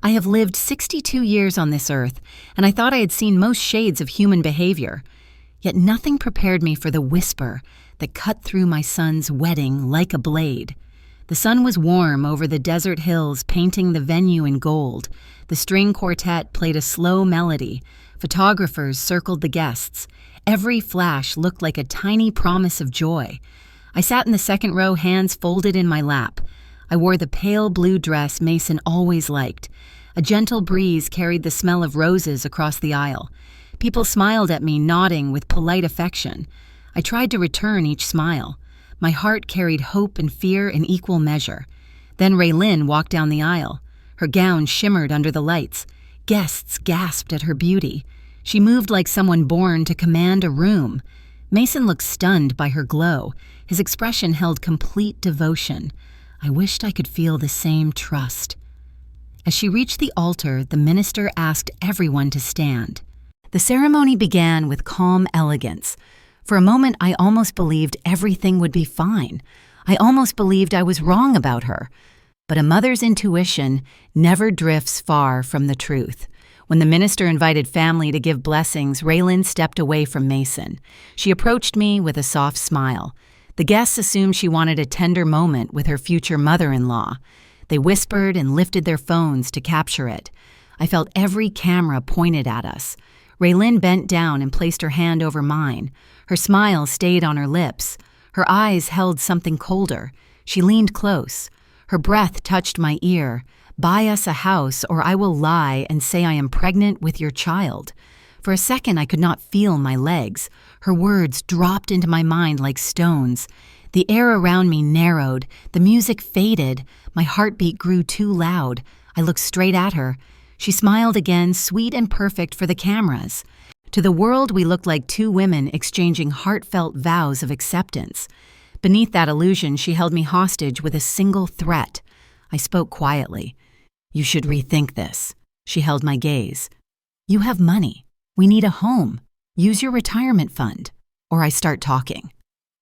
I have lived 62 years on this earth, and I thought I had seen most shades of human behavior. Yet nothing prepared me for the whisper that cut through my son's wedding like a blade. The sun was warm over the desert hills, painting the venue in gold. The string quartet played a slow melody. Photographers circled the guests. Every flash looked like a tiny promise of joy. I sat in the second row, hands folded in my lap. I wore the pale blue dress Mason always liked. A gentle breeze carried the smell of roses across the aisle. People smiled at me, nodding with polite affection. I tried to return each smile. My heart carried hope and fear in equal measure. Then Raylin walked down the aisle. Her gown shimmered under the lights. Guests gasped at her beauty. She moved like someone born to command a room. Mason looked stunned by her glow. His expression held complete devotion. I wished I could feel the same trust. As she reached the altar, the minister asked everyone to stand. The ceremony began with calm elegance. For a moment, I almost believed everything would be fine. I almost believed I was wrong about her. But a mother's intuition never drifts far from the truth. When the minister invited family to give blessings, Raylin stepped away from Mason. She approached me with a soft smile. The guests assumed she wanted a tender moment with her future mother-in-law. They whispered and lifted their phones to capture it. I felt every camera pointed at us. Raylin bent down and placed her hand over mine. Her smile stayed on her lips. Her eyes held something colder. She leaned close. Her breath touched my ear. "Buy us a house, or I will lie and say I am pregnant with your child." For a second, I could not feel my legs. Her words dropped into my mind like stones. The air around me narrowed. The music faded. My heartbeat grew too loud. I looked straight at her. She smiled again, sweet and perfect for the cameras. To the world, we looked like two women exchanging heartfelt vows of acceptance. Beneath that illusion, she held me hostage with a single threat. I spoke quietly. "You should rethink this." She held my gaze. "You have money. We need a home. Use your retirement fund." Or I start talking.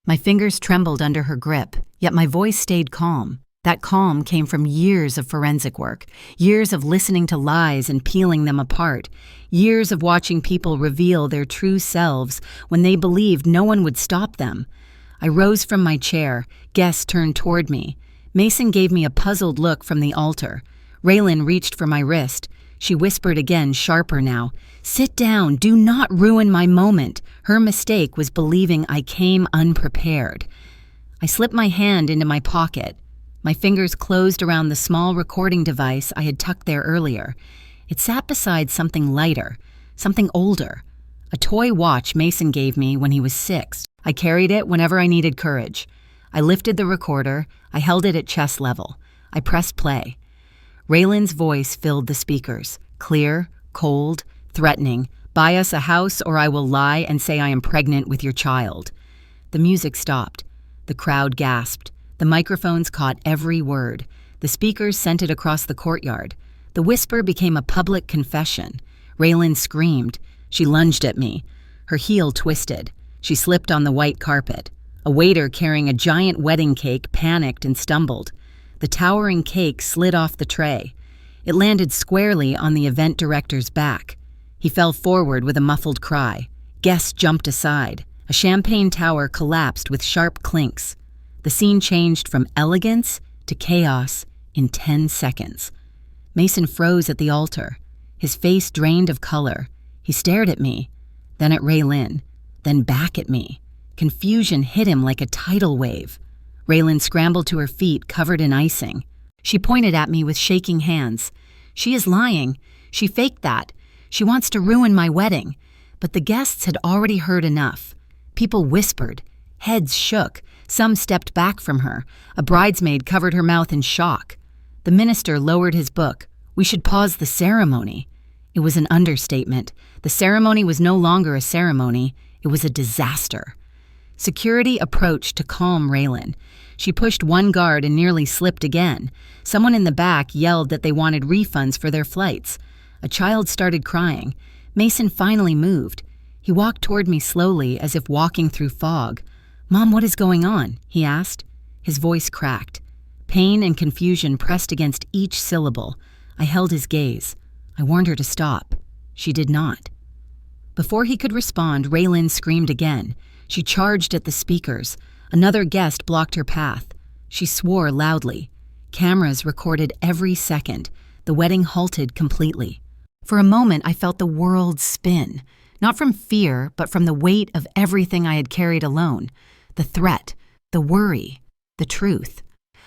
My fingers trembled under her grip, yet my voice stayed calm. That calm came from years of forensic work, years of listening to lies and peeling them apart, years of watching people reveal their true selves when they believed no one would stop them. I rose from my chair. Guests turned toward me. Mason gave me a puzzled look from the altar. Raylin reached for my wrist. She whispered again, sharper now. "Sit down. Do not ruin my moment." Her mistake was believing I came unprepared. I slipped my hand into my pocket. My fingers closed around the small recording device I had tucked there earlier. It sat beside something lighter, something older. A toy watch Mason gave me when he was 6. I carried it whenever I needed courage. I lifted the recorder. I held it at chest level. I pressed play. Raylin's voice filled the speakers, clear, cold, threatening. "Buy us a house, or I will lie and say I am pregnant with your child." The music stopped. The crowd gasped. The microphones caught every word. The speakers sent it across the courtyard. The whisper became a public confession. Raylin screamed. She lunged at me. Her heel twisted. She slipped on the white carpet. A waiter carrying a giant wedding cake panicked and stumbled. The towering cake slid off the tray. It landed squarely on the event director's back. He fell forward with a muffled cry. Guests jumped aside. A champagne tower collapsed with sharp clinks. The scene changed from elegance to chaos in 10 seconds. Mason froze at the altar. His face drained of color. He stared at me, then at Raylin, then back at me. Confusion hit him like a tidal wave. Raylin scrambled to her feet, covered in icing. She pointed at me with shaking hands. "She is lying. She faked that. She wants to ruin my wedding." But the guests had already heard enough. People whispered. Heads shook. Some stepped back from her. A bridesmaid covered her mouth in shock. The minister lowered his book. "We should pause the ceremony." It was an understatement. The ceremony was no longer a ceremony. It was a disaster. Security approached to calm Raylin. She pushed one guard and nearly slipped again. Someone in the back yelled that they wanted refunds for their flights. A child started crying. Mason finally moved. He walked toward me slowly, as if walking through fog. "Mom, what is going on?" he asked. His voice cracked. Pain and confusion pressed against each syllable. I held his gaze. I warned her to stop. She did not. Before he could respond, Raylan screamed again. She charged at the speakers. Another guest blocked her path. She swore loudly. Cameras recorded every second. The wedding halted completely. For a moment, I felt the world spin. Not from fear, but from the weight of everything I had carried alone. The threat, the worry, the truth.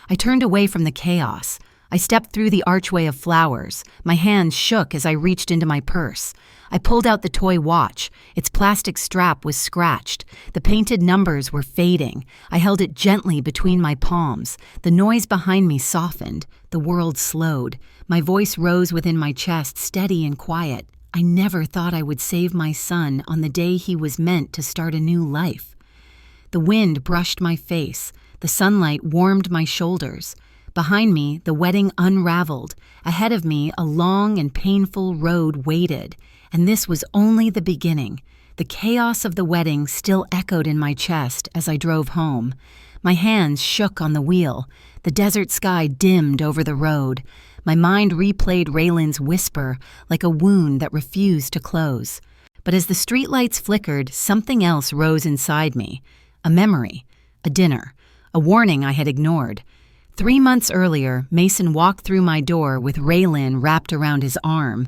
I turned away from the chaos. I stepped through the archway of flowers. My hands shook as I reached into my purse. I pulled out the toy watch. Its plastic strap was scratched. The painted numbers were fading. I held it gently between my palms. The noise behind me softened. The world slowed. My voice rose within my chest, steady and quiet. I never thought I would save my son on the day he was meant to start a new life. The wind brushed my face. The sunlight warmed my shoulders. Behind me, the wedding unraveled. Ahead of me, a long and painful road waited. And this was only the beginning. The chaos of the wedding still echoed in my chest as I drove home. My hands shook on the wheel. The desert sky dimmed over the road. My mind replayed Raylan's whisper like a wound that refused to close. But as the streetlights flickered, something else rose inside me. A memory, a dinner, a warning I had ignored. 3 months earlier, Mason walked through my door with Raylan wrapped around his arm.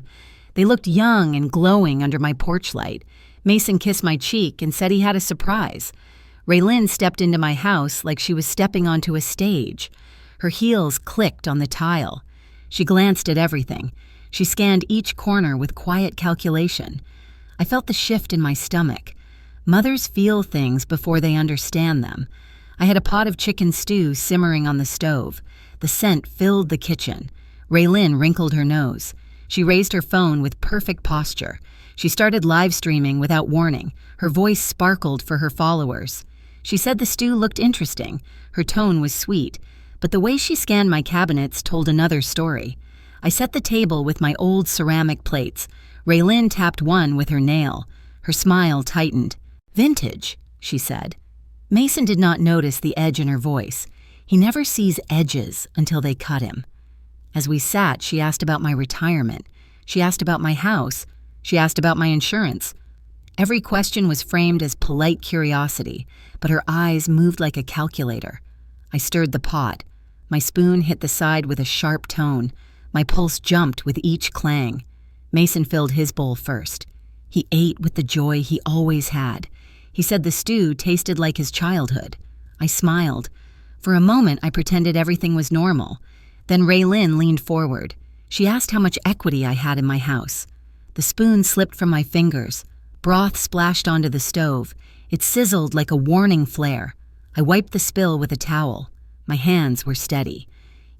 They looked young and glowing under my porch light. Mason kissed my cheek and said he had a surprise. Raylan stepped into my house like she was stepping onto a stage. Her heels clicked on the tile. She glanced at everything. She scanned each corner with quiet calculation. I felt the shift in my stomach. Mothers feel things before they understand them. I had a pot of chicken stew simmering on the stove. The scent filled the kitchen. Raylan wrinkled her nose. She raised her phone with perfect posture. She started live streaming without warning. Her voice sparkled for her followers. She said the stew looked interesting. Her tone was sweet. But the way she scanned my cabinets told another story. I set the table with my old ceramic plates. Raylan tapped one with her nail. Her smile tightened. "Vintage," she said. Mason did not notice the edge in her voice. He never sees edges until they cut him. As we sat, she asked about my retirement. She asked about my house. She asked about my insurance. Every question was framed as polite curiosity, but her eyes moved like a calculator. I stirred the pot. My spoon hit the side with a sharp tone. My pulse jumped with each clang. Mason filled his bowl first. He ate with the joy he always had. He said the stew tasted like his childhood. I smiled. For a moment, I pretended everything was normal. Then Raylan leaned forward. She asked how much equity I had in my house. The spoon slipped from my fingers. Broth splashed onto the stove. It sizzled like a warning flare. I wiped the spill with a towel. My hands were steady.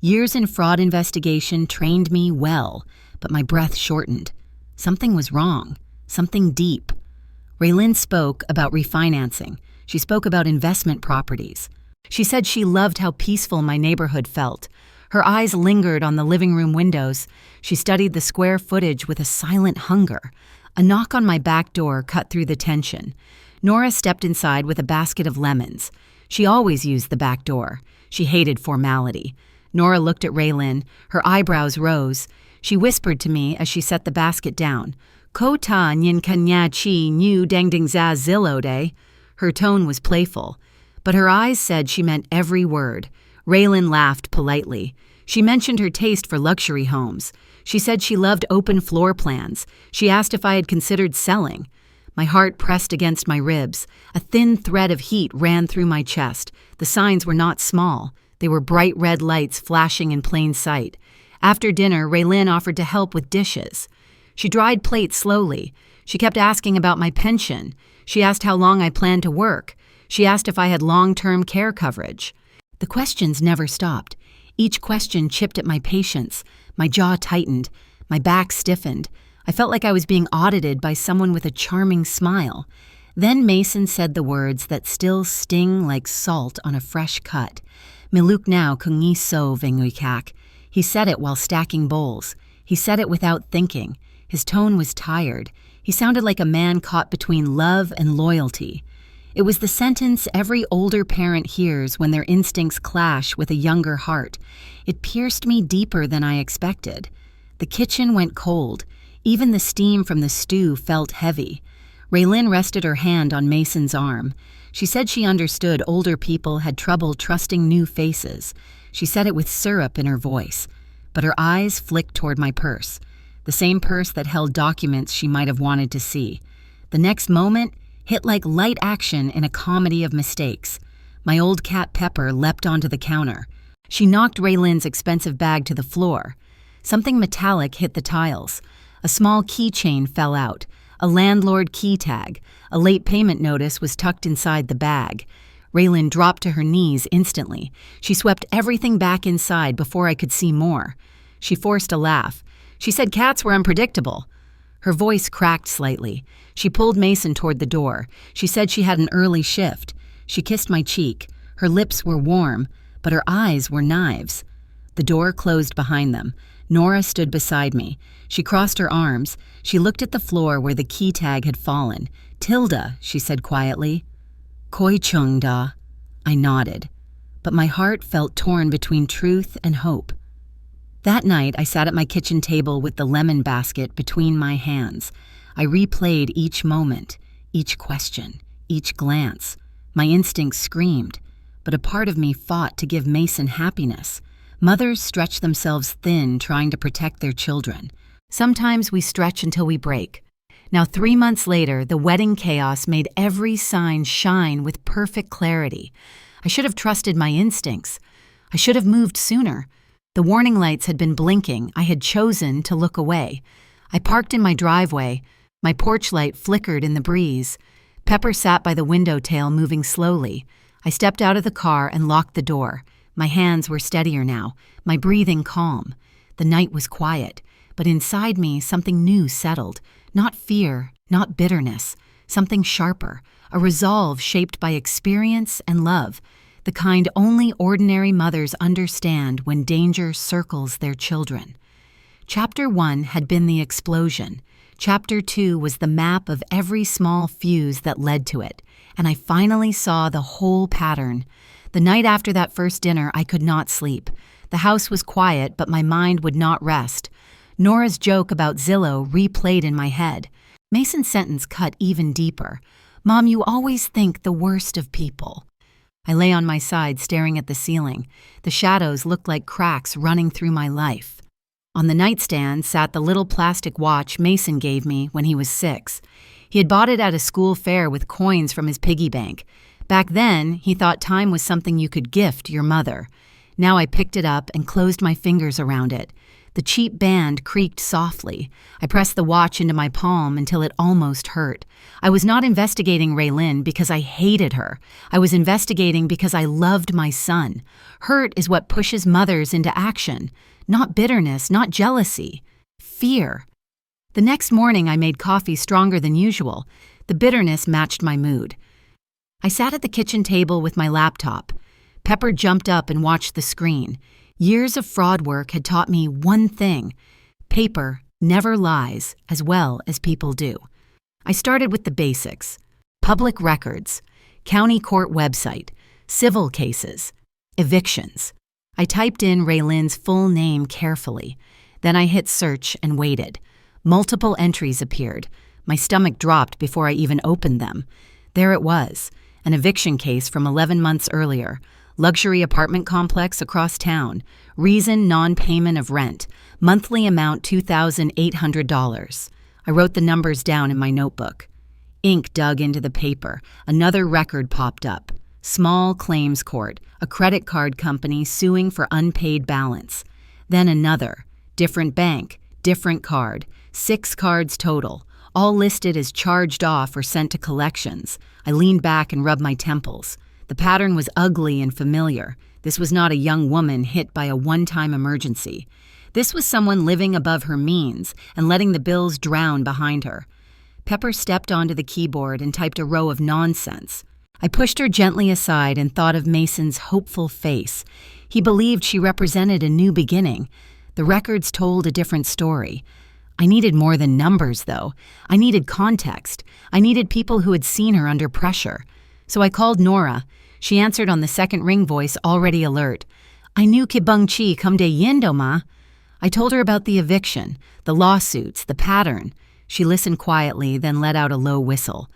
Years in fraud investigation trained me well, but my breath shortened. Something was wrong. Something deep. Raylan spoke about refinancing. She spoke about investment properties. She said she loved how peaceful my neighborhood felt. Her eyes lingered on the living room windows. She studied the square footage with a silent hunger. A knock on my back door cut through the tension. Nora stepped inside with a basket of lemons. She always used the back door. She hated formality. Nora looked at Raylan. Her eyebrows rose. She whispered to me as she set the basket down. "Ko ta nyin kanya chi nyu dang ding za zillo day." Her tone was playful, but her eyes said she meant every word. Raylan laughed politely. She mentioned her taste for luxury homes. She said she loved open floor plans. She asked if I had considered selling. My heart pressed against my ribs. A thin thread of heat ran through my chest. The signs were not small. They were bright red lights flashing in plain sight. After dinner, Raylan offered to help with dishes. She dried plates slowly. She kept asking about my pension. She asked how long I planned to work. She asked if I had long-term care coverage. The questions never stopped. Each question chipped at my patience. My jaw tightened. My back stiffened. I felt like I was being audited by someone with a charming smile. Then Mason said the words that still sting like salt on a fresh cut. "Miluk now kungi so venguikak." He said it while stacking bowls. He said it without thinking. His tone was tired. He sounded like a man caught between love and loyalty. It was the sentence every older parent hears when their instincts clash with a younger heart. It pierced me deeper than I expected. The kitchen went cold. Even the steam from the stew felt heavy. Raylin rested her hand on Mason's arm. She said she understood older people had trouble trusting new faces. She said it with syrup in her voice, but her eyes flicked toward my purse, the same purse that held documents she might have wanted to see. The next moment hit like light action in a comedy of mistakes. My old cat Pepper leapt onto the counter. She knocked Raylin's expensive bag to the floor. Something metallic hit the tiles. A small keychain fell out. A landlord key tag. A late payment notice was tucked inside the bag. Raylin dropped to her knees instantly. She swept everything back inside before I could see more. She forced a laugh. She said cats were unpredictable. Her voice cracked slightly. She pulled Mason toward the door. She said she had an early shift. She kissed my cheek. Her lips were warm, but her eyes were knives. The door closed behind them. Nora stood beside me. She crossed her arms. She looked at the floor where the key tag had fallen. "Tilda," she said quietly. "Koi chung da." I nodded, but my heart felt torn between truth and hope. That night, I sat at my kitchen table with the lemon basket between my hands. I replayed each moment, each question, each glance. My instincts screamed, but a part of me fought to give Mason happiness. Mothers stretch themselves thin trying to protect their children. Sometimes we stretch until we break. Now, 3 months later, the wedding chaos made every sign shine with perfect clarity. I should have trusted my instincts. I should have moved sooner. The warning lights had been blinking. I had chosen to look away. I parked in my driveway. My porch light flickered in the breeze. Pepper sat by the window tail, moving slowly. I stepped out of the car and locked the door. My hands were steadier now, my breathing calm. The night was quiet, but inside me something new settled. Not fear, not bitterness, something sharper, a resolve shaped by experience and love, the kind only ordinary mothers understand when danger circles their children. Chapter 1 had been the explosion. Chapter 2 was the map of every small fuse that led to it, and I finally saw the whole pattern. The night after that first dinner, I could not sleep. The house was quiet, but my mind would not rest. Nora's joke about Zillow replayed in my head. Mason's sentence cut even deeper. "Mom, you always think the worst of people." I lay on my side, staring at the ceiling. The shadows looked like cracks running through my life. On the nightstand sat the little plastic watch Mason gave me when he was 6. He had bought it at a school fair with coins from his piggy bank. Back then, he thought time was something you could gift your mother. Now I picked it up and closed my fingers around it. The cheap band creaked softly. I pressed the watch into my palm until it almost hurt. I was not investigating Raylin because I hated her. I was investigating because I loved my son. Hurt is what pushes mothers into action. Not bitterness, not jealousy. Fear. The next morning I made coffee stronger than usual. The bitterness matched my mood. I sat at the kitchen table with my laptop. Pepper jumped up and watched the screen. Years of fraud work had taught me one thing: paper never lies as well as people do. I started with the basics: public records, county court website, civil cases, evictions. I typed in Raylin's full name carefully. Then I hit search and waited. Multiple entries appeared. My stomach dropped before I even opened them. There it was, an eviction case from 11 months earlier. Luxury apartment complex across town. Reason non-payment of rent. Monthly amount $2,800. I wrote the numbers down in my notebook. Ink dug into the paper. Another record popped up. Small claims court. A credit card company suing for unpaid balance. Then another. Different bank. Different card. 6 cards total. All listed as charged off or sent to collections. I leaned back and rubbed my temples. The pattern was ugly and familiar. This was not a young woman hit by a one-time emergency. This was someone living above her means and letting the bills drown behind her. Pepper stepped onto the keyboard and typed a row of nonsense. I pushed her gently aside and thought of Mason's hopeful face. He believed she represented a new beginning. The records told a different story. I needed more than numbers, though. I needed context. I needed people who had seen her under pressure. So I called Nora. She answered on the second ring voice, already alert. "I knew Kibung Chi come de yendo, ma." I told her about the eviction, the lawsuits, the pattern. She listened quietly, then let out a low whistle.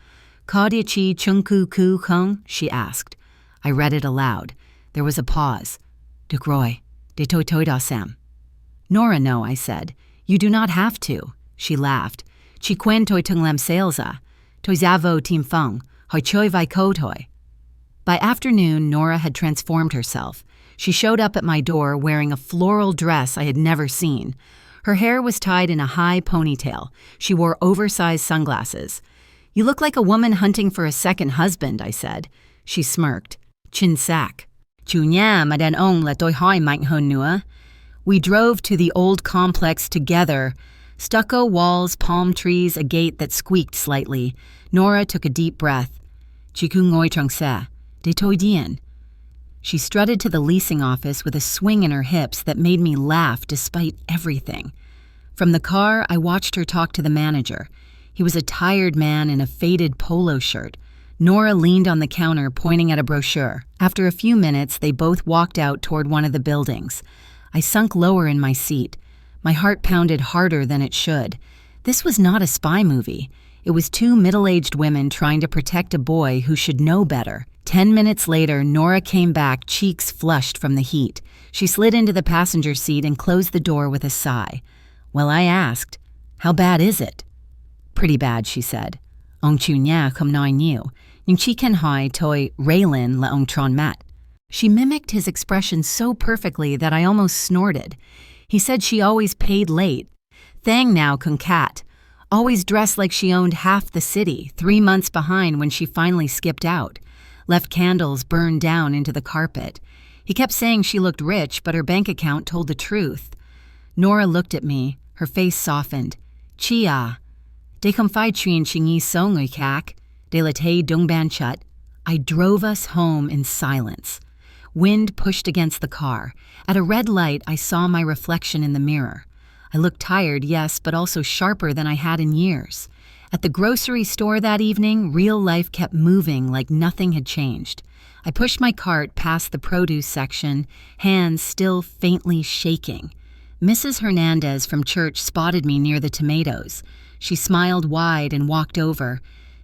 Kodiachi chungku ku kung? She asked. I read it aloud. There was a pause. Dukroi, de toi toi da sam. Nora, no, I said. You do not have to. She laughed. Chi quen toi tung lam sailsa. Toi zavo tim fung. Hoi choi vai ko toi. By afternoon, Nora had transformed herself. She showed up at my door wearing a floral dress I had never seen. Her hair was tied in a high ponytail. She wore oversized sunglasses. You look like a woman hunting for a second husband, I said. She smirked. Chin sak. Chunya madan ong la toi hoi mike hun nua. We drove to the old complex together. Stucco walls, palm trees, a gate that squeaked slightly. Nora took a deep breath. Chiku ngoi trong sa. De toi dien. She strutted to the leasing office with a swing in her hips that made me laugh despite everything. From the car, I watched her talk to the manager. He was a tired man in a faded polo shirt. Nora leaned on the counter, pointing at a brochure. After a few minutes, they both walked out toward one of the buildings. I sunk lower in my seat. My heart pounded harder than it should. This was not a spy movie. It was two middle-aged women trying to protect a boy who should know better. 10 minutes later, Nora came back, cheeks flushed from the heat. She slid into the passenger seat and closed the door with a sigh. Well, I asked, "How bad is it?" "Pretty bad," she said. "Ong chu nya kum nai niu. Yung chi ken hai toi Raylin la ong tron mat." She mimicked his expression so perfectly that I almost snorted. He said she always paid late. Thang now kun cat. Always dressed like she owned half the city, 3 months behind when she finally skipped out. Left candles burned down into the carpet. He kept saying she looked rich, but her bank account told the truth. Nora looked at me. Her face softened. Chia. De kom fai chuin chingi songui kak. De la te dung ban chut. I drove us home in silence. Wind pushed against the car. At a red light, I saw my reflection in the mirror. I looked tired, yes, but also sharper than I had in years. At the grocery store that evening, real life kept moving like nothing had changed. I pushed my cart past the produce section, hands still faintly shaking. Mrs. Hernandez from church spotted me near the tomatoes. She smiled wide and walked over.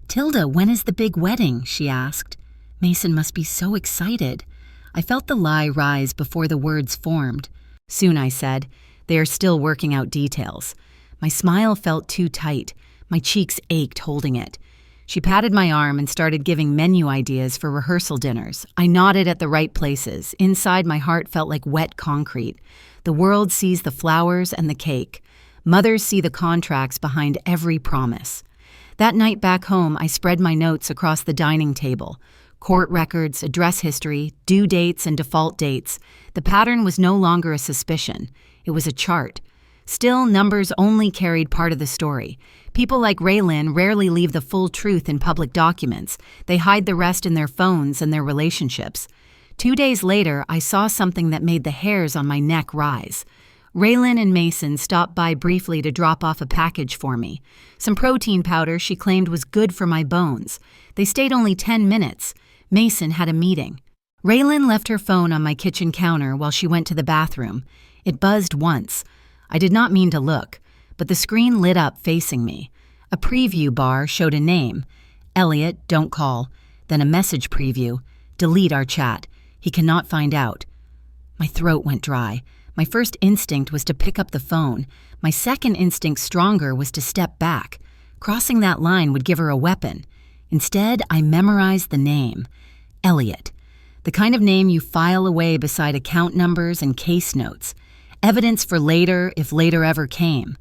"Tilda, when is the big wedding?" she asked. Mason must be so excited. I felt the lie rise before the words formed. "Soon," I said. "They are still working out details." My smile felt too tight. My cheeks ached holding it. She patted my arm and started giving menu ideas for rehearsal dinners. I nodded at the right places. Inside, my heart felt like wet concrete. The world sees the flowers and the cake. Mothers see the contracts behind every promise. That night back home, I spread my notes across the dining table. Court records, address history, due dates, and default dates. The pattern was no longer a suspicion. It was a chart. Still, numbers only carried part of the story. People like Raylin rarely leave the full truth in public documents. They hide the rest in their phones and their relationships. 2 days later, I saw something that made the hairs on my neck rise. Raylin and Mason stopped by briefly to drop off a package for me. Some protein powder she claimed was good for my bones. They stayed only 10 minutes. Mason had a meeting. Raylin left her phone on my kitchen counter while she went to the bathroom. It buzzed once. I did not mean to look, but the screen lit up facing me. A preview bar showed a name. Elliot, don't call. Then a message preview. Delete our chat. He cannot find out. My throat went dry. My first instinct was to pick up the phone. My second instinct, stronger, was to step back. Crossing that line would give her a weapon. Instead, I memorized the name. Elliot. The kind of name you file away beside account numbers and case notes. Evidence for later, if later ever came.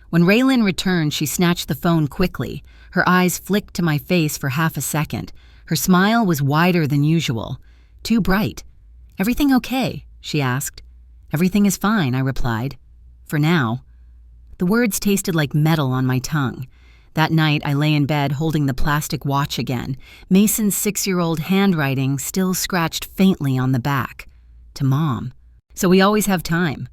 When Raylin returned, she snatched the phone quickly. Her eyes flicked to my face for half a second. Her smile was wider than usual. Too bright. "Everything okay?" she asked. "Everything is fine," I replied. "For now." The words tasted like metal on my tongue. That night, I lay in bed holding the plastic watch again. Mason's 6-year-old handwriting still scratched faintly on the back. To Mom. So we always have time.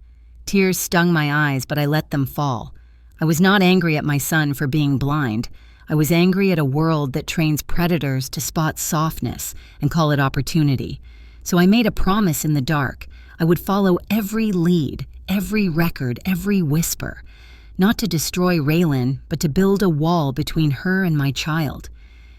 Tears stung my eyes, but I let them fall. I was not angry at my son for being blind. I was angry at a world that trains predators to spot softness and call it opportunity. So I made a promise in the dark. I would follow every lead, every record, every whisper. Not to destroy Raylan, but to build a wall between her and my child.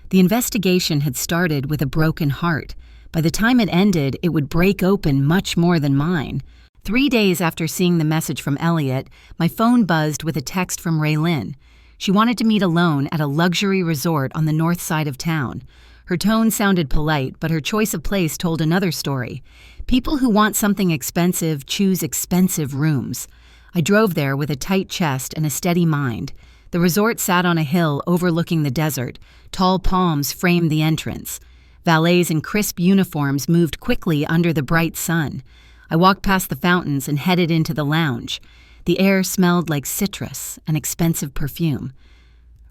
The investigation had started with a broken heart. By the time it ended, it would break open much more than mine. 3 days after seeing the message from Elliot, my phone buzzed with a text from Raylan. She wanted to meet alone at a luxury resort on the north side of town. Her tone sounded polite, but her choice of place told another story. People who want something expensive choose expensive rooms. I drove there with a tight chest and a steady mind. The resort sat on a hill overlooking the desert. Tall palms framed the entrance. Valets in crisp uniforms moved quickly under the bright sun. I walked past the fountains and headed into the lounge. The air smelled like citrus, an expensive perfume.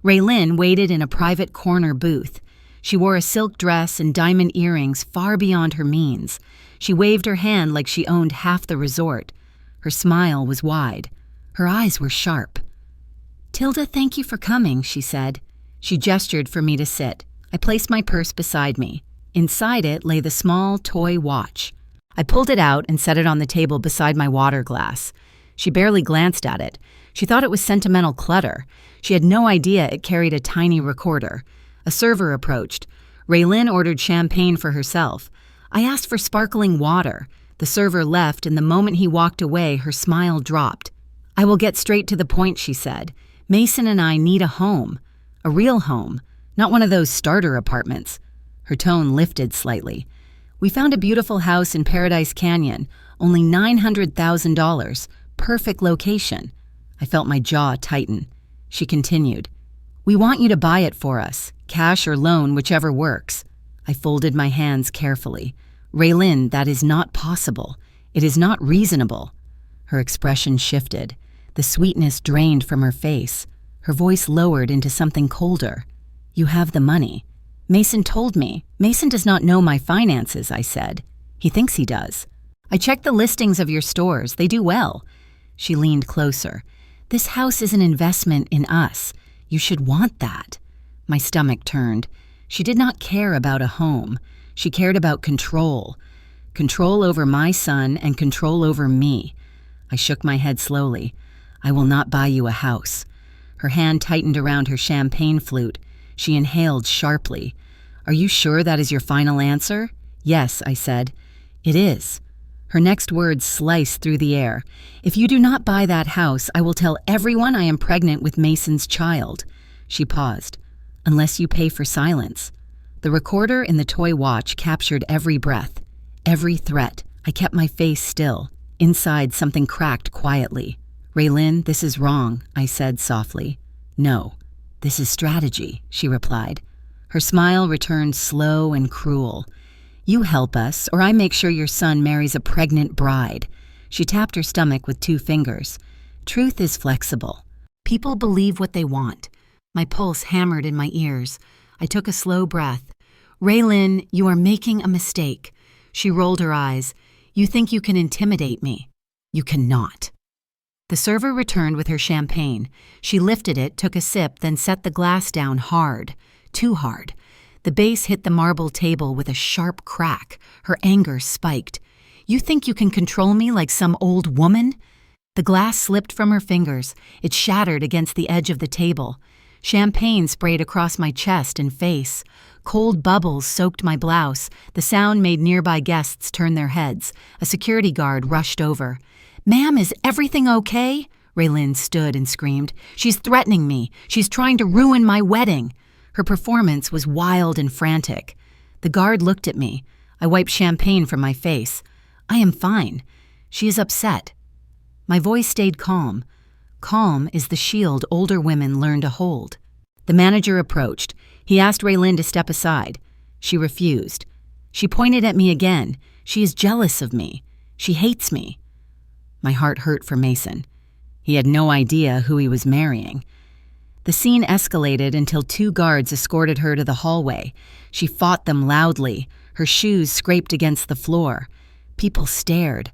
Raylan waited in a private corner booth. She wore a silk dress and diamond earrings far beyond her means. She waved her hand like she owned half the resort. Her smile was wide. Her eyes were sharp. "Tilda, thank you for coming," she said. She gestured for me to sit. I placed my purse beside me. Inside it lay the small toy watch. I pulled it out and set it on the table beside my water glass. She barely glanced at it. She thought it was sentimental clutter. She had no idea it carried a tiny recorder. A server approached. Raylan ordered champagne for herself. I asked for sparkling water. The server left, and the moment he walked away, her smile dropped. "I will get straight to the point," she said. "Mason and I need a home. A real home. Not one of those starter apartments." Her tone lifted slightly. "We found a beautiful house in Paradise Canyon. Only $900,000. Perfect location." I felt my jaw tighten. She continued. "We want you to buy it for us. Cash or loan, whichever works." I folded my hands carefully. "Raylan, that is not possible. It is not reasonable." Her expression shifted. The sweetness drained from her face. Her voice lowered into something colder. "You have the money." "Mason told me." "Mason does not know my finances," I said. "He thinks he does." "I checked the listings of your stores. They do well." She leaned closer. "This house is an investment in us. You should want that." My stomach turned. She did not care about a home. She cared about control. Control over my son and control over me. I shook my head slowly. "I will not buy you a house." Her hand tightened around her champagne flute. She inhaled sharply. "Are you sure that is your final answer?" "Yes," I said. "It is." Her next words sliced through the air. "If you do not buy that house, I will tell everyone I am pregnant with Mason's child." She paused. "Unless you pay for silence." The recorder in the toy watch captured every breath, every threat. I kept my face still. Inside, something cracked quietly. "Raylan, this is wrong," I said softly. "No, this is strategy," she replied. Her smile returned slow and cruel. "You help us, or I make sure your son marries a pregnant bride." She tapped her stomach with 2 fingers. "Truth is flexible. People believe what they want." My pulse hammered in my ears. I took a slow breath. "Raylan, you are making a mistake." She rolled her eyes. "You think you can intimidate me. You cannot." The server returned with her champagne. She lifted it, took a sip, then set the glass down hard. Too hard. The base hit the marble table with a sharp crack. Her anger spiked. "You think you can control me like some old woman?" The glass slipped from her fingers. It shattered against the edge of the table. Champagne sprayed across my chest and face. Cold bubbles soaked my blouse. The sound made nearby guests turn their heads. A security guard rushed over. "Ma'am, is everything okay?" Raylan stood and screamed. "She's threatening me. She's trying to ruin my wedding." Her performance was wild and frantic. The guard looked at me. I wiped champagne from my face. "I am fine. She is upset." My voice stayed calm. Calm is the shield older women learn to hold. The manager approached. He asked Raylan to step aside. She refused. She pointed at me again. "She is jealous of me. She hates me." My heart hurt for Mason. He had no idea who he was marrying. The scene escalated until 2 guards escorted her to the hallway. She fought them loudly. Her shoes scraped against the floor. People stared.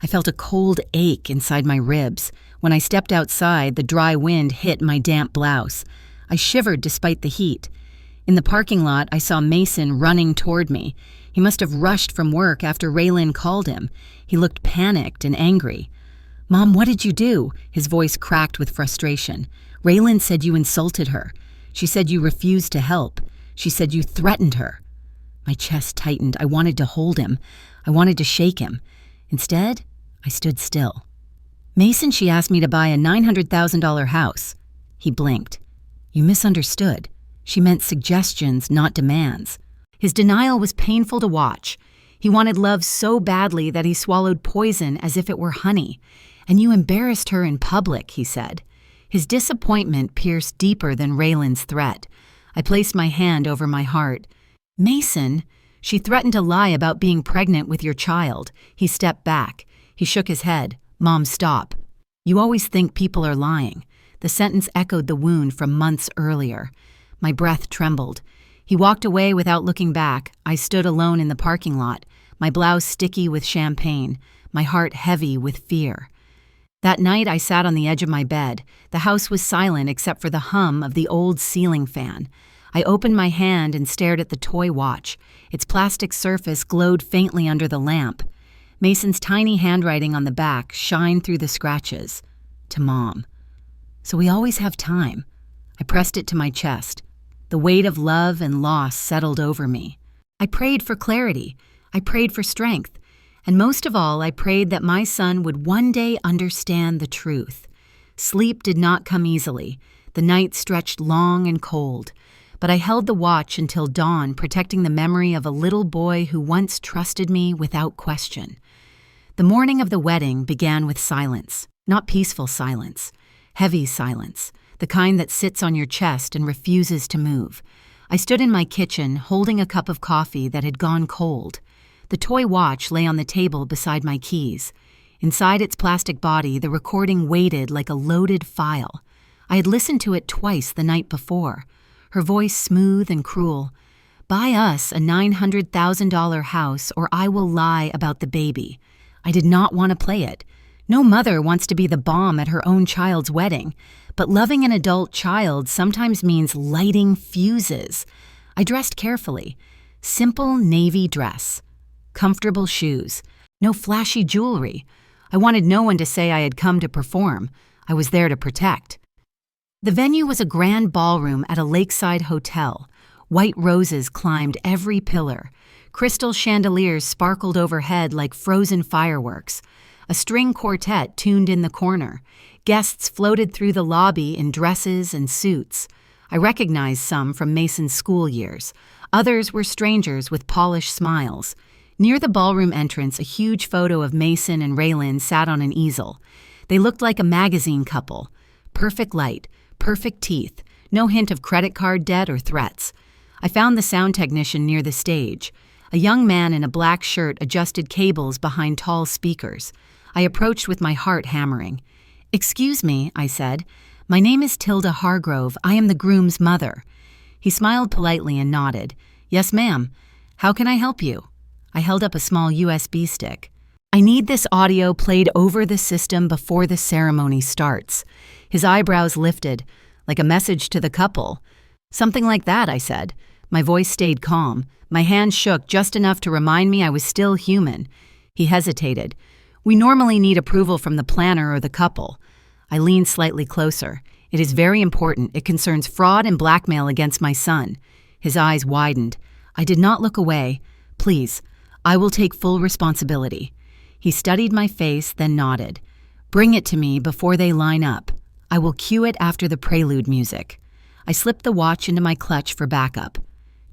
I felt a cold ache inside my ribs. When I stepped outside, the dry wind hit my damp blouse. I shivered despite the heat. In the parking lot, I saw Mason running toward me. He must have rushed from work after Raylan called him. He looked panicked and angry. "Mom, what did you do?" His voice cracked with frustration. "Raylan said you insulted her. She said you refused to help. She said you threatened her." My chest tightened. I wanted to hold him. I wanted to shake him. Instead, I stood still. "Mason, she asked me to buy a $900,000 house." He blinked. "You misunderstood. She meant suggestions, not demands." His denial was painful to watch. He wanted love so badly that he swallowed poison as if it were honey. "And you embarrassed her in public," he said. His disappointment pierced deeper than Raylan's threat. I placed my hand over my heart. "Mason, she threatened to lie about being pregnant with your child." He stepped back. He shook his head. "Mom, stop. You always think people are lying." The sentence echoed the wound from months earlier. My breath trembled. He walked away without looking back. I stood alone in the parking lot, my blouse sticky with champagne, my heart heavy with fear. That night I sat on the edge of my bed. The house was silent except for the hum of the old ceiling fan. I opened my hand and stared at the toy watch. Its plastic surface glowed faintly under the lamp. Mason's tiny handwriting on the back shined through the scratches. "To Mom." So we always have time. I pressed it to my chest. The weight of love and loss settled over me. I prayed for clarity. I prayed for strength. And most of all, I prayed that my son would one day understand the truth. Sleep did not come easily. The night stretched long and cold. But I held the watch until dawn, protecting the memory of a little boy who once trusted me without question. The morning of the wedding began with silence, not peaceful silence, heavy silence, the kind that sits on your chest and refuses to move. I stood in my kitchen, holding a cup of coffee that had gone cold. The toy watch lay on the table beside my keys. Inside its plastic body, the recording waited like a loaded file. I had listened to it twice the night before. Her voice smooth and cruel. "Buy us a $900,000 house or I will lie about the baby." I did not want to play it. No mother wants to be the bomb at her own child's wedding, but loving an adult child sometimes means lighting fuses. I dressed carefully. Simple navy dress. Comfortable shoes. No flashy jewelry. I wanted no one to say I had come to perform. I was there to protect. The venue was a grand ballroom at a lakeside hotel. White roses climbed every pillar. Crystal chandeliers sparkled overhead like frozen fireworks. A string quartet tuned in the corner. Guests floated through the lobby in dresses and suits. I recognized some from Mason's school years. Others were strangers with polished smiles. Near the ballroom entrance, a huge photo of Mason and Raylan sat on an easel. They looked like a magazine couple. Perfect light. Perfect teeth, no hint of credit card debt or threats. I found the sound technician near the stage. A young man in a black shirt adjusted cables behind tall speakers. I approached with my heart hammering. "Excuse me," I said. "My name is Tilda Hargrove. I am the groom's mother." He smiled politely and nodded. "Yes, ma'am. How can I help you?" I held up a small USB stick. "I need this audio played over the system before the ceremony starts." His eyebrows lifted, like a message to the couple. "Something like that," I said. My voice stayed calm. My hand shook just enough to remind me I was still human. He hesitated. "We normally need approval from the planner or the couple." I leaned slightly closer. "It is very important. It concerns fraud and blackmail against my son." His eyes widened. I did not look away. "Please, I will take full responsibility." He studied my face, then nodded. "Bring it to me before they line up. I will cue it after the prelude music." I slipped the watch into my clutch for backup.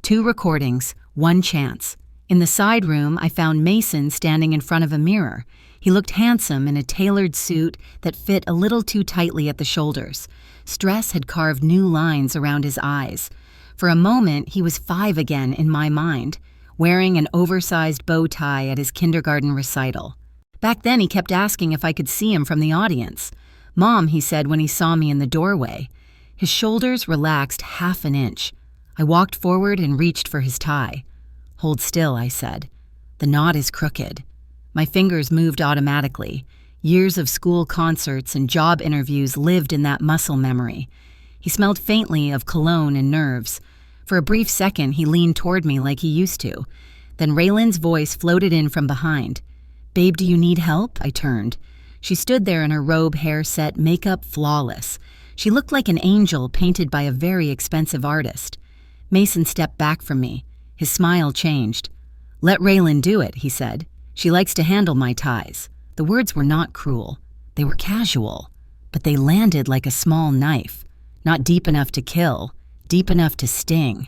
2 recordings, 1 chance. In the side room, I found Mason standing in front of a mirror. He looked handsome in a tailored suit that fit a little too tightly at the shoulders. Stress had carved new lines around his eyes. For a moment, he was 5 again in my mind, wearing an oversized bow tie at his kindergarten recital. Back then, he kept asking if I could see him from the audience. "Mom," he said when he saw me in the doorway. His shoulders relaxed half an inch. I walked forward and reached for his tie. "Hold still," I said. "The knot is crooked." My fingers moved automatically. Years of school concerts and job interviews lived in that muscle memory. He smelled faintly of cologne and nerves. For a brief second, he leaned toward me like he used to. Then Raylan's voice floated in from behind. "Babe, do you need help?" I turned. She stood there in her robe, hair set, makeup flawless. She looked like an angel painted by a very expensive artist. Mason stepped back from me. His smile changed. "Let Raylan do it," he said. "She likes to handle my ties." The words were not cruel. They were casual, but they landed like a small knife. Not deep enough to kill, deep enough to sting.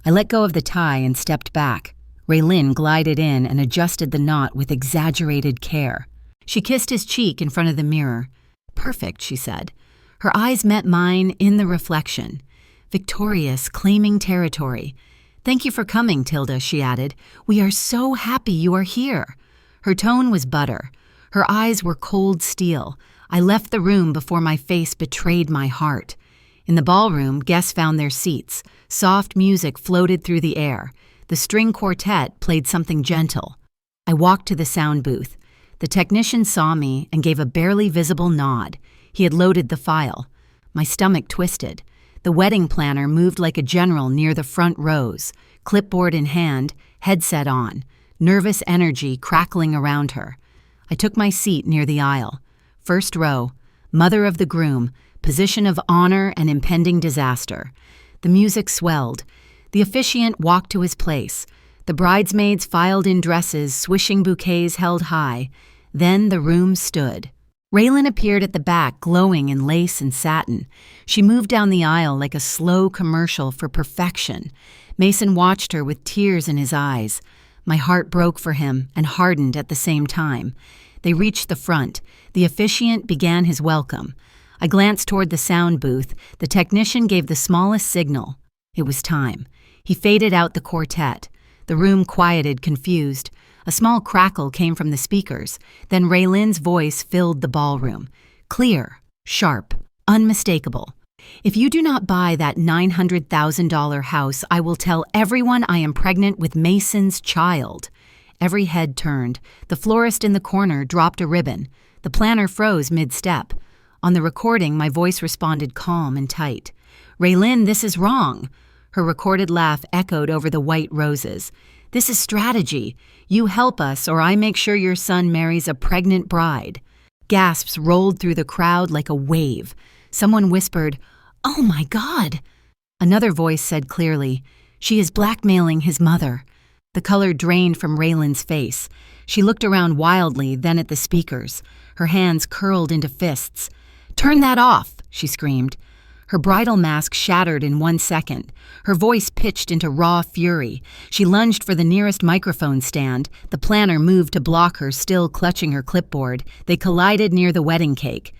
I let go of the tie and stepped back. Raylan glided in and adjusted the knot with exaggerated care. She kissed his cheek in front of the mirror. "Perfect," she said. Her eyes met mine in the reflection. Victorious, claiming territory. "Thank you for coming, Tilda," she added. "We are so happy you are here." Her tone was butter. Her eyes were cold steel. I left the room before my face betrayed my heart. In the ballroom, guests found their seats. Soft music floated through the air. The string quartet played something gentle. I walked to the sound booth. The technician saw me and gave a barely visible nod. He had loaded the file. My stomach twisted. The wedding planner moved like a general near the front rows, clipboard in hand, headset on, nervous energy crackling around her. I took my seat near the aisle. First row, mother of the groom, position of honor and impending disaster. The music swelled. The officiant walked to his place. The bridesmaids filed in dresses, swishing bouquets held high. Then the room stood. Raylan appeared at the back, glowing in lace and satin. She moved down the aisle like a slow commercial for perfection. Mason watched her with tears in his eyes. My heart broke for him and hardened at the same time. They reached the front. The officiant began his welcome. I glanced toward the sound booth. The technician gave the smallest signal. It was time. He faded out the quartet. The room quieted, confused. A small crackle came from the speakers. Then Raylan's voice filled the ballroom. Clear, sharp, unmistakable. "If you do not buy that $900,000 house, I will tell everyone I am pregnant with Mason's child." Every head turned. The florist in the corner dropped a ribbon. The planner froze mid-step. On the recording, my voice responded calm and tight. "Raylan, this is wrong." Her recorded laugh echoed over the white roses. "This is strategy. You help us, or I make sure your son marries a pregnant bride." Gasps rolled through the crowd like a wave. Someone whispered, "Oh my God!" Another voice said clearly, "She is blackmailing his mother." The color drained from Raylan's face. She looked around wildly, then at the speakers. Her hands curled into fists. "Turn that off!" she screamed. Her bridal mask shattered in 1 second. Her voice pitched into raw fury. She lunged for the nearest microphone stand. The planner moved to block her, still clutching her clipboard. They collided near the wedding cake.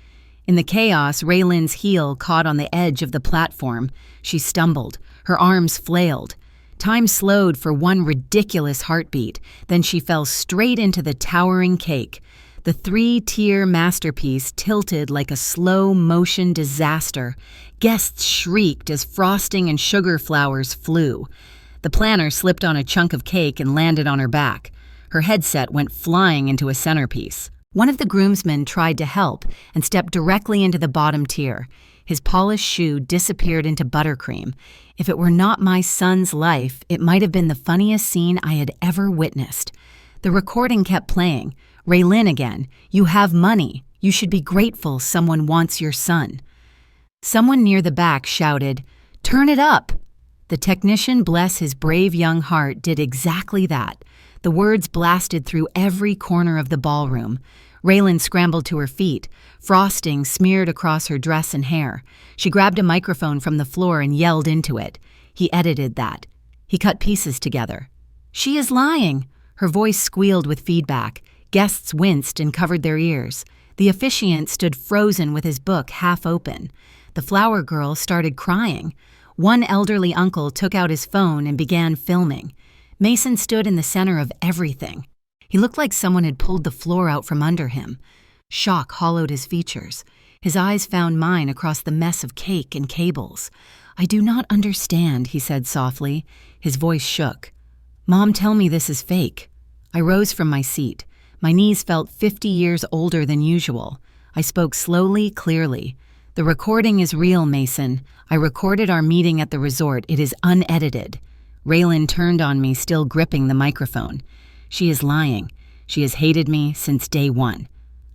In the chaos, Raylan's heel caught on the edge of the platform. She stumbled. Her arms flailed. Time slowed for one ridiculous heartbeat. Then she fell straight into the towering cake. The 3-tier masterpiece tilted like a slow-motion disaster. Guests shrieked as frosting and sugar flowers flew. The planner slipped on a chunk of cake and landed on her back. Her headset went flying into a centerpiece. One of the groomsmen tried to help and stepped directly into the bottom tier. His polished shoe disappeared into buttercream. If it were not my son's life, it might have been the funniest scene I had ever witnessed. The recording kept playing. "Raylan again. You have money. You should be grateful someone wants your son." Someone near the back shouted, "Turn it up!" The technician, bless his brave young heart, did exactly that. The words blasted through every corner of the ballroom. Raylan scrambled to her feet. Frosting smeared across her dress and hair. She grabbed a microphone from the floor and yelled into it. He edited that. He cut pieces together. "She is lying!" Her voice squealed with feedback. Guests winced and covered their ears. The officiant stood frozen with his book half open. The flower girl started crying. One elderly uncle took out his phone and began filming. Mason stood in the center of everything. He looked like someone had pulled the floor out from under him. Shock hollowed his features. His eyes found mine across the mess of cake and cables. "I do not understand," he said softly. His voice shook. "Mom, tell me this is fake." I rose from my seat. My knees felt 50 years older than usual. I spoke slowly, clearly. "The recording is real, Mason. I recorded our meeting at the resort. It is unedited." Raylan turned on me, still gripping the microphone. "She is lying. She has hated me since day one."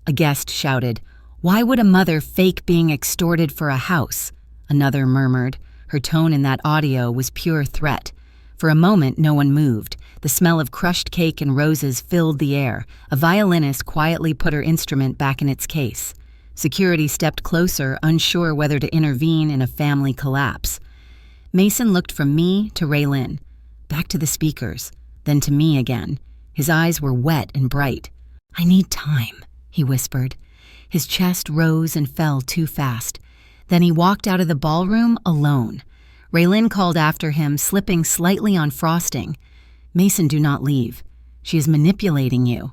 A guest shouted, "Why would a mother fake being extorted for a house?" Another murmured. Her tone in that audio was pure threat. For a moment, no one moved. The smell of crushed cake and roses filled the air. A violinist quietly put her instrument back in its case. Security stepped closer, unsure whether to intervene in a family collapse. Mason looked from me to Raylin, back to the speakers, then to me again. His eyes were wet and bright. "I need time," he whispered. His chest rose and fell too fast. Then he walked out of the ballroom alone. Raylin called after him, slipping slightly on frosting. "Mason, do not leave. She is manipulating you."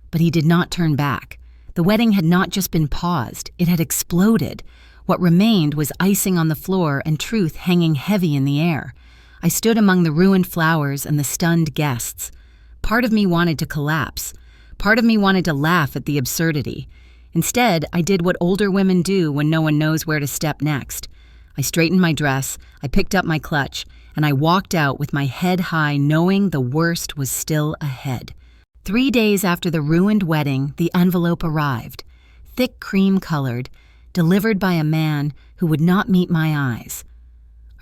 But he did not turn back. The wedding had not just been paused, it had exploded. What remained was icing on the floor and truth hanging heavy in the air. I stood among the ruined flowers and the stunned guests. Part of me wanted to collapse. Part of me wanted to laugh at the absurdity. Instead, I did what older women do when no one knows where to step next. I straightened my dress, I picked up my clutch, and I walked out with my head high, knowing the worst was still ahead. 3 days after the ruined wedding, the envelope arrived. Thick cream-colored, delivered by a man who would not meet my eyes.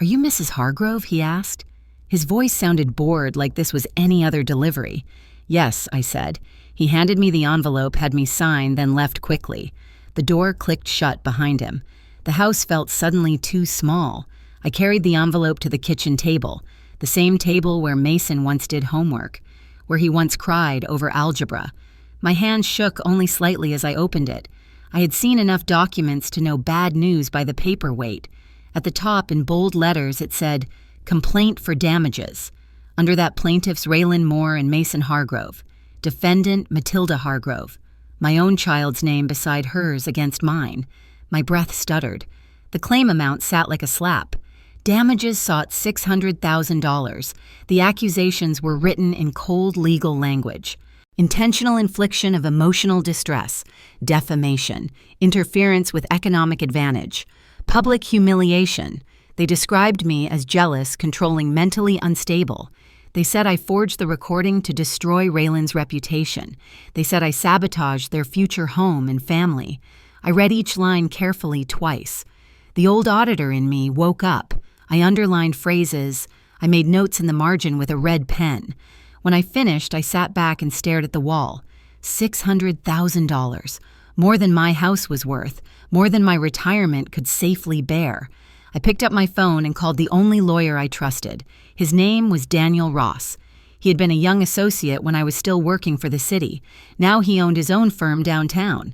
"Are you Mrs. Hargrove?" he asked. His voice sounded bored, like this was any other delivery. "Yes," I said. He handed me the envelope, had me sign, then left quickly. The door clicked shut behind him. The house felt suddenly too small. I carried the envelope to the kitchen table, the same table where Mason once did homework, where he once cried over algebra. My hand shook only slightly as I opened it. I had seen enough documents to know bad news by the paper weight. At the top, in bold letters, it said, "Complaint for damages." Under that, plaintiffs Raylin Moore and Mason Hargrove. Defendant Matilda Hargrove. My own child's name beside hers against mine. My breath stuttered. The claim amount sat like a slap. Damages sought $600,000. The accusations were written in cold legal language. Intentional infliction of emotional distress, defamation, interference with economic advantage, public humiliation. They described me as jealous, controlling, mentally unstable. They said I forged the recording to destroy Raylin's reputation. They said I sabotaged their future home and family. I read each line carefully twice. The old auditor in me woke up. I underlined phrases. I made notes in the margin with a red pen. When I finished, I sat back and stared at the wall. $600,000. More than my house was worth. More than my retirement could safely bear. I picked up my phone and called the only lawyer I trusted. His name was Daniel Ross. He had been a young associate when I was still working for the city. Now he owned his own firm downtown.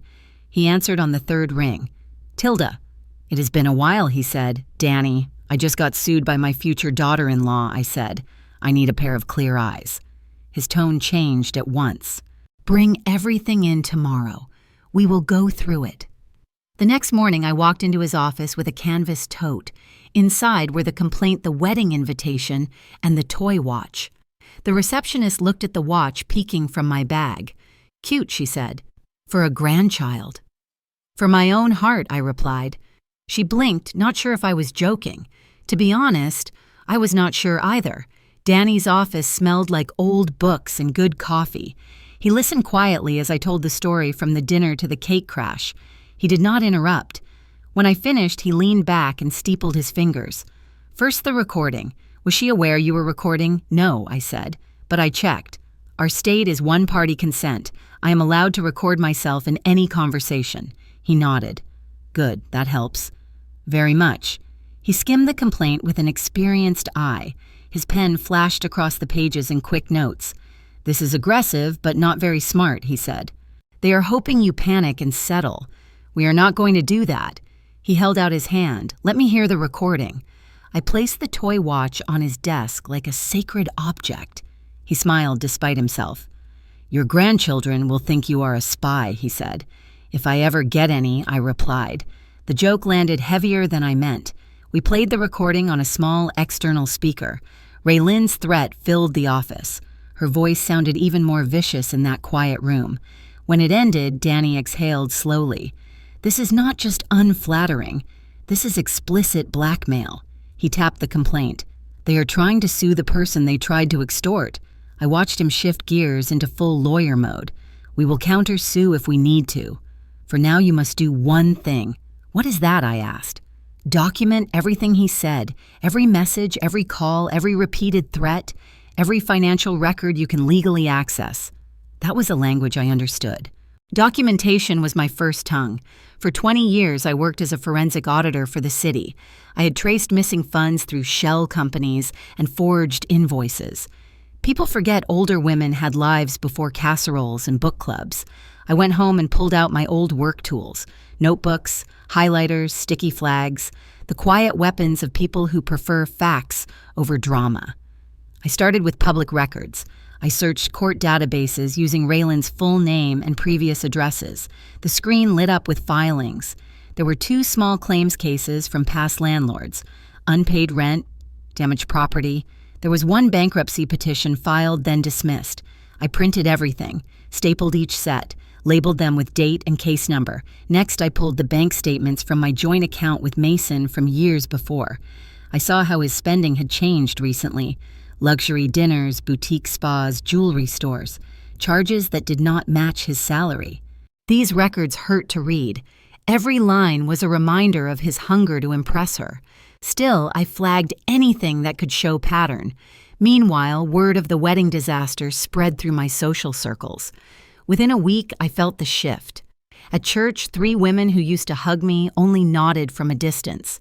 He answered on the third ring. "Tilda." "It has been a while," he said. "Danny, I just got sued by my future daughter-in-law," I said. "I need a pair of clear eyes." His tone changed at once. "Bring everything in tomorrow. We will go through it." The next morning, I walked into his office with a canvas tote. Inside were the complaint, the wedding invitation, and the toy watch. The receptionist looked at the watch peeking from my bag. "Cute," she said. "For a grandchild." "For my own heart," I replied. She blinked, not sure if I was joking. To be honest, I was not sure either. Danny's office smelled like old books and good coffee. He listened quietly as I told the story from the dinner to the cake crash. He did not interrupt. When I finished, he leaned back and steepled his fingers. "First, the recording. Was she aware you were recording?" "No," I said, "but I checked. Our state is one-party consent. I am allowed to record myself in any conversation." He nodded. "Good, that helps." "Very much." He skimmed the complaint with an experienced eye. His pen flashed across the pages in quick notes. "This is aggressive, but not very smart," he said. "They are hoping you panic and settle. We are not going to do that." He held out his hand. "Let me hear the recording." I placed the toy watch on his desk like a sacred object. He smiled despite himself. "Your grandchildren will think you are a spy," he said. "If I ever get any," I replied. The joke landed heavier than I meant. We played the recording on a small external speaker. Raylin's threat filled the office. Her voice sounded even more vicious in that quiet room. When it ended, Danny exhaled slowly. "This is not just unflattering. This is explicit blackmail." He tapped the complaint. "They are trying to sue the person they tried to extort." I watched him shift gears into full lawyer mode. "We will counter-sue if we need to." For now you must do one thing." "What is that?" I asked. "Document everything he said, every message, every call, every repeated threat, every financial record you can legally access." That was a language I understood. Documentation was my first tongue. For 20 years, I worked as a forensic auditor for the city. I had traced missing funds through shell companies and forged invoices. People forget older women had lives before casseroles and book clubs. I went home and pulled out my old work tools, notebooks, highlighters, sticky flags, the quiet weapons of people who prefer facts over drama. I started with public records. I searched court databases using Raylan's full name and previous addresses. The screen lit up with filings. There were 2 small claims cases from past landlords, unpaid rent, damaged property. There was 1 bankruptcy petition filed, then dismissed. I printed everything, stapled each set, labeled them with date and case number. Next, I pulled the bank statements from my joint account with Mason from years before. I saw how his spending had changed recently. Luxury dinners, boutique spas, jewelry stores, charges that did not match his salary. These records hurt to read. Every line was a reminder of his hunger to impress her. Still, I flagged anything that could show pattern. Meanwhile, word of the wedding disaster spread through my social circles. Within a week, I felt the shift. At church, 3 women who used to hug me only nodded from a distance.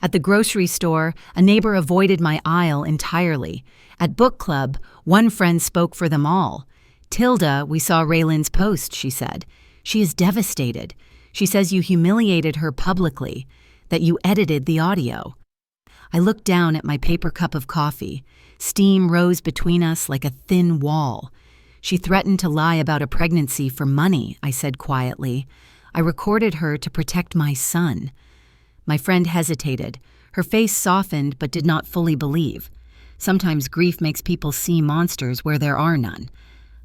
At the grocery store, a neighbor avoided my aisle entirely. At book club, 1 friend spoke for them all. "Tilda, we saw Raylan's post," she said. "She is devastated. She says you humiliated her publicly, that you edited the audio." I looked down at my paper cup of coffee. Steam rose between us like a thin wall. "She threatened to lie about a pregnancy for money," I said quietly. "I recorded her to protect my son." My friend hesitated. Her face softened but did not fully believe. Sometimes grief makes people see monsters where there are none.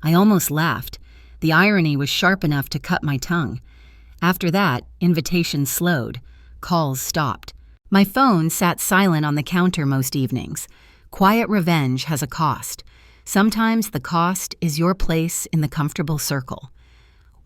I almost laughed. The irony was sharp enough to cut my tongue. After that, invitations slowed. Calls stopped. My phone sat silent on the counter most evenings. Quiet revenge has a cost. Sometimes the cost is your place in the comfortable circle.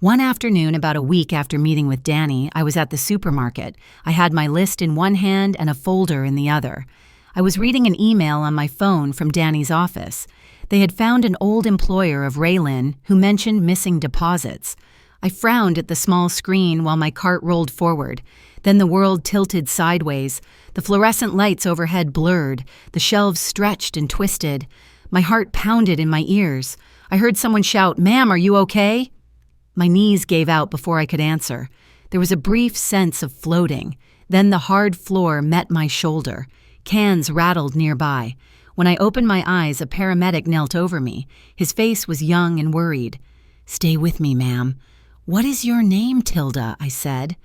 One afternoon, about a week after meeting with Danny, I was at the supermarket. I had my list in one hand and a folder in the other. I was reading an email on my phone from Danny's office. They had found an old employer of Raylan who mentioned missing deposits. I frowned at the small screen while my cart rolled forward. Then the world tilted sideways. The fluorescent lights overhead blurred. The shelves stretched and twisted. My heart pounded in my ears. I heard someone shout, "Ma'am, are you okay?" My knees gave out before I could answer. There was a brief sense of floating. Then the hard floor met my shoulder. Cans rattled nearby. When I opened my eyes, a paramedic knelt over me. His face was young and worried. "Stay with me, ma'am." "What is your name, Tilda?" I said.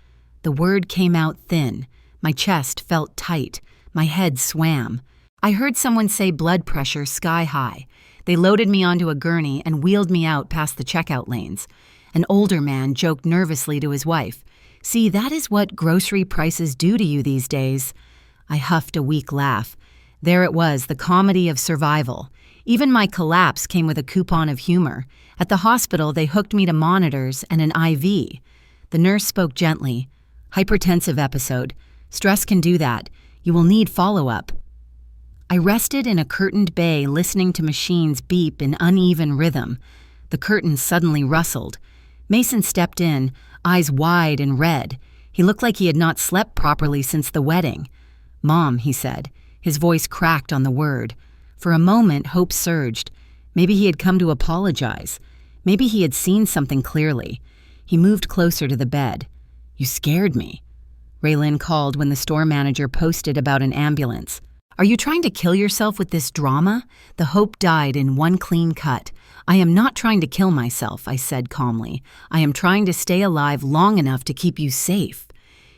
The word came out thin. My chest felt tight. My head swam. I heard someone say blood pressure sky high. They loaded me onto a gurney and wheeled me out past the checkout lanes. An older man joked nervously to his wife. "See, that is what grocery prices do to you these days." I huffed a weak laugh. There it was, the comedy of survival. Even my collapse came with a coupon of humor. At the hospital, they hooked me to monitors and an IV. The nurse spoke gently. "Hypertensive episode. Stress can do that. You will need follow-up." I rested in a curtained bay listening to machines beep in uneven rhythm. The curtains suddenly rustled. Mason stepped in, eyes wide and red. He looked like he had not slept properly since the wedding. "Mom," he said. His voice cracked on the word. For a moment, hope surged. Maybe he had come to apologize. Maybe he had seen something clearly. He moved closer to the bed. "You scared me," Raylan called when the store manager posted about an ambulance. "Are you trying to kill yourself with this drama?" The hope died in one clean cut. "I am not trying to kill myself," I said calmly. "I am trying to stay alive long enough to keep you safe."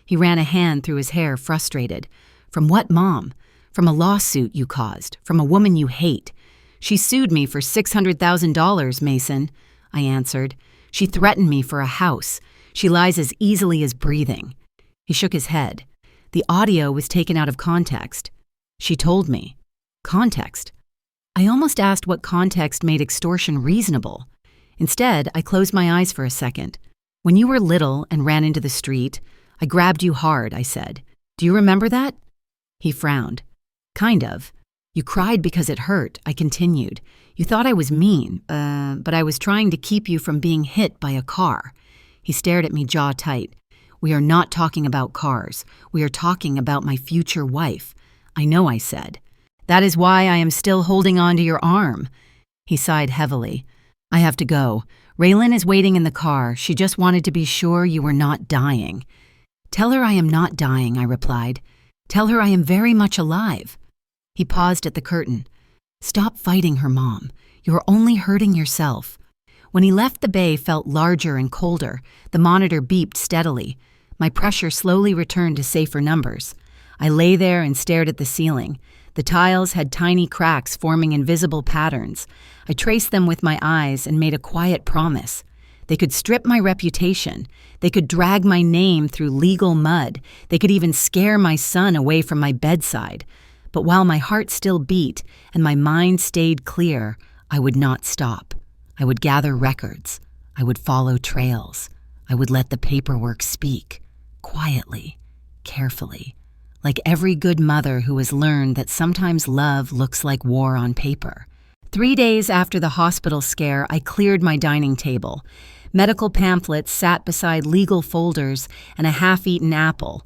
He ran a hand through his hair, frustrated. "From what, Mom? From a lawsuit you caused, from a woman you hate." "She sued me for $600,000, Mason," I answered. "She threatened me for a house. She lies as easily as breathing." He shook his head. The audio was taken out of context. "She told me." Context. I almost asked what context made extortion reasonable. Instead, I closed my eyes for a second. "When you were little and ran into the street, I grabbed you hard," I said. "Do you remember that?" He frowned. "Kind of. You cried because it hurt," I continued. "You thought I was mean, but I was trying to keep you from being hit by a car." He stared at me jaw tight. "We are not talking about cars. We are talking about my future wife." "I know," I said. "That is why I am still holding on to your arm." He sighed heavily. "I have to go. Raylan is waiting in the car. She just wanted to be sure you were not dying." "Tell her I am not dying," I replied. "Tell her I am very much alive." He paused at the curtain. "Stop fighting her, Mom. You're only hurting yourself." When he left, the bay felt larger and colder. The monitor beeped steadily. My pressure slowly returned to safer numbers. I lay there and stared at the ceiling. The tiles had tiny cracks forming invisible patterns. I traced them with my eyes and made a quiet promise. They could strip my reputation. They could drag my name through legal mud. They could even scare my son away from my bedside. But while my heart still beat and my mind stayed clear, I would not stop. I would gather records. I would follow trails. I would let the paperwork speak, quietly, carefully, like every good mother who has learned that sometimes love looks like war on paper. 3 days after the hospital scare, I cleared my dining table. Medical pamphlets sat beside legal folders and a half-eaten apple.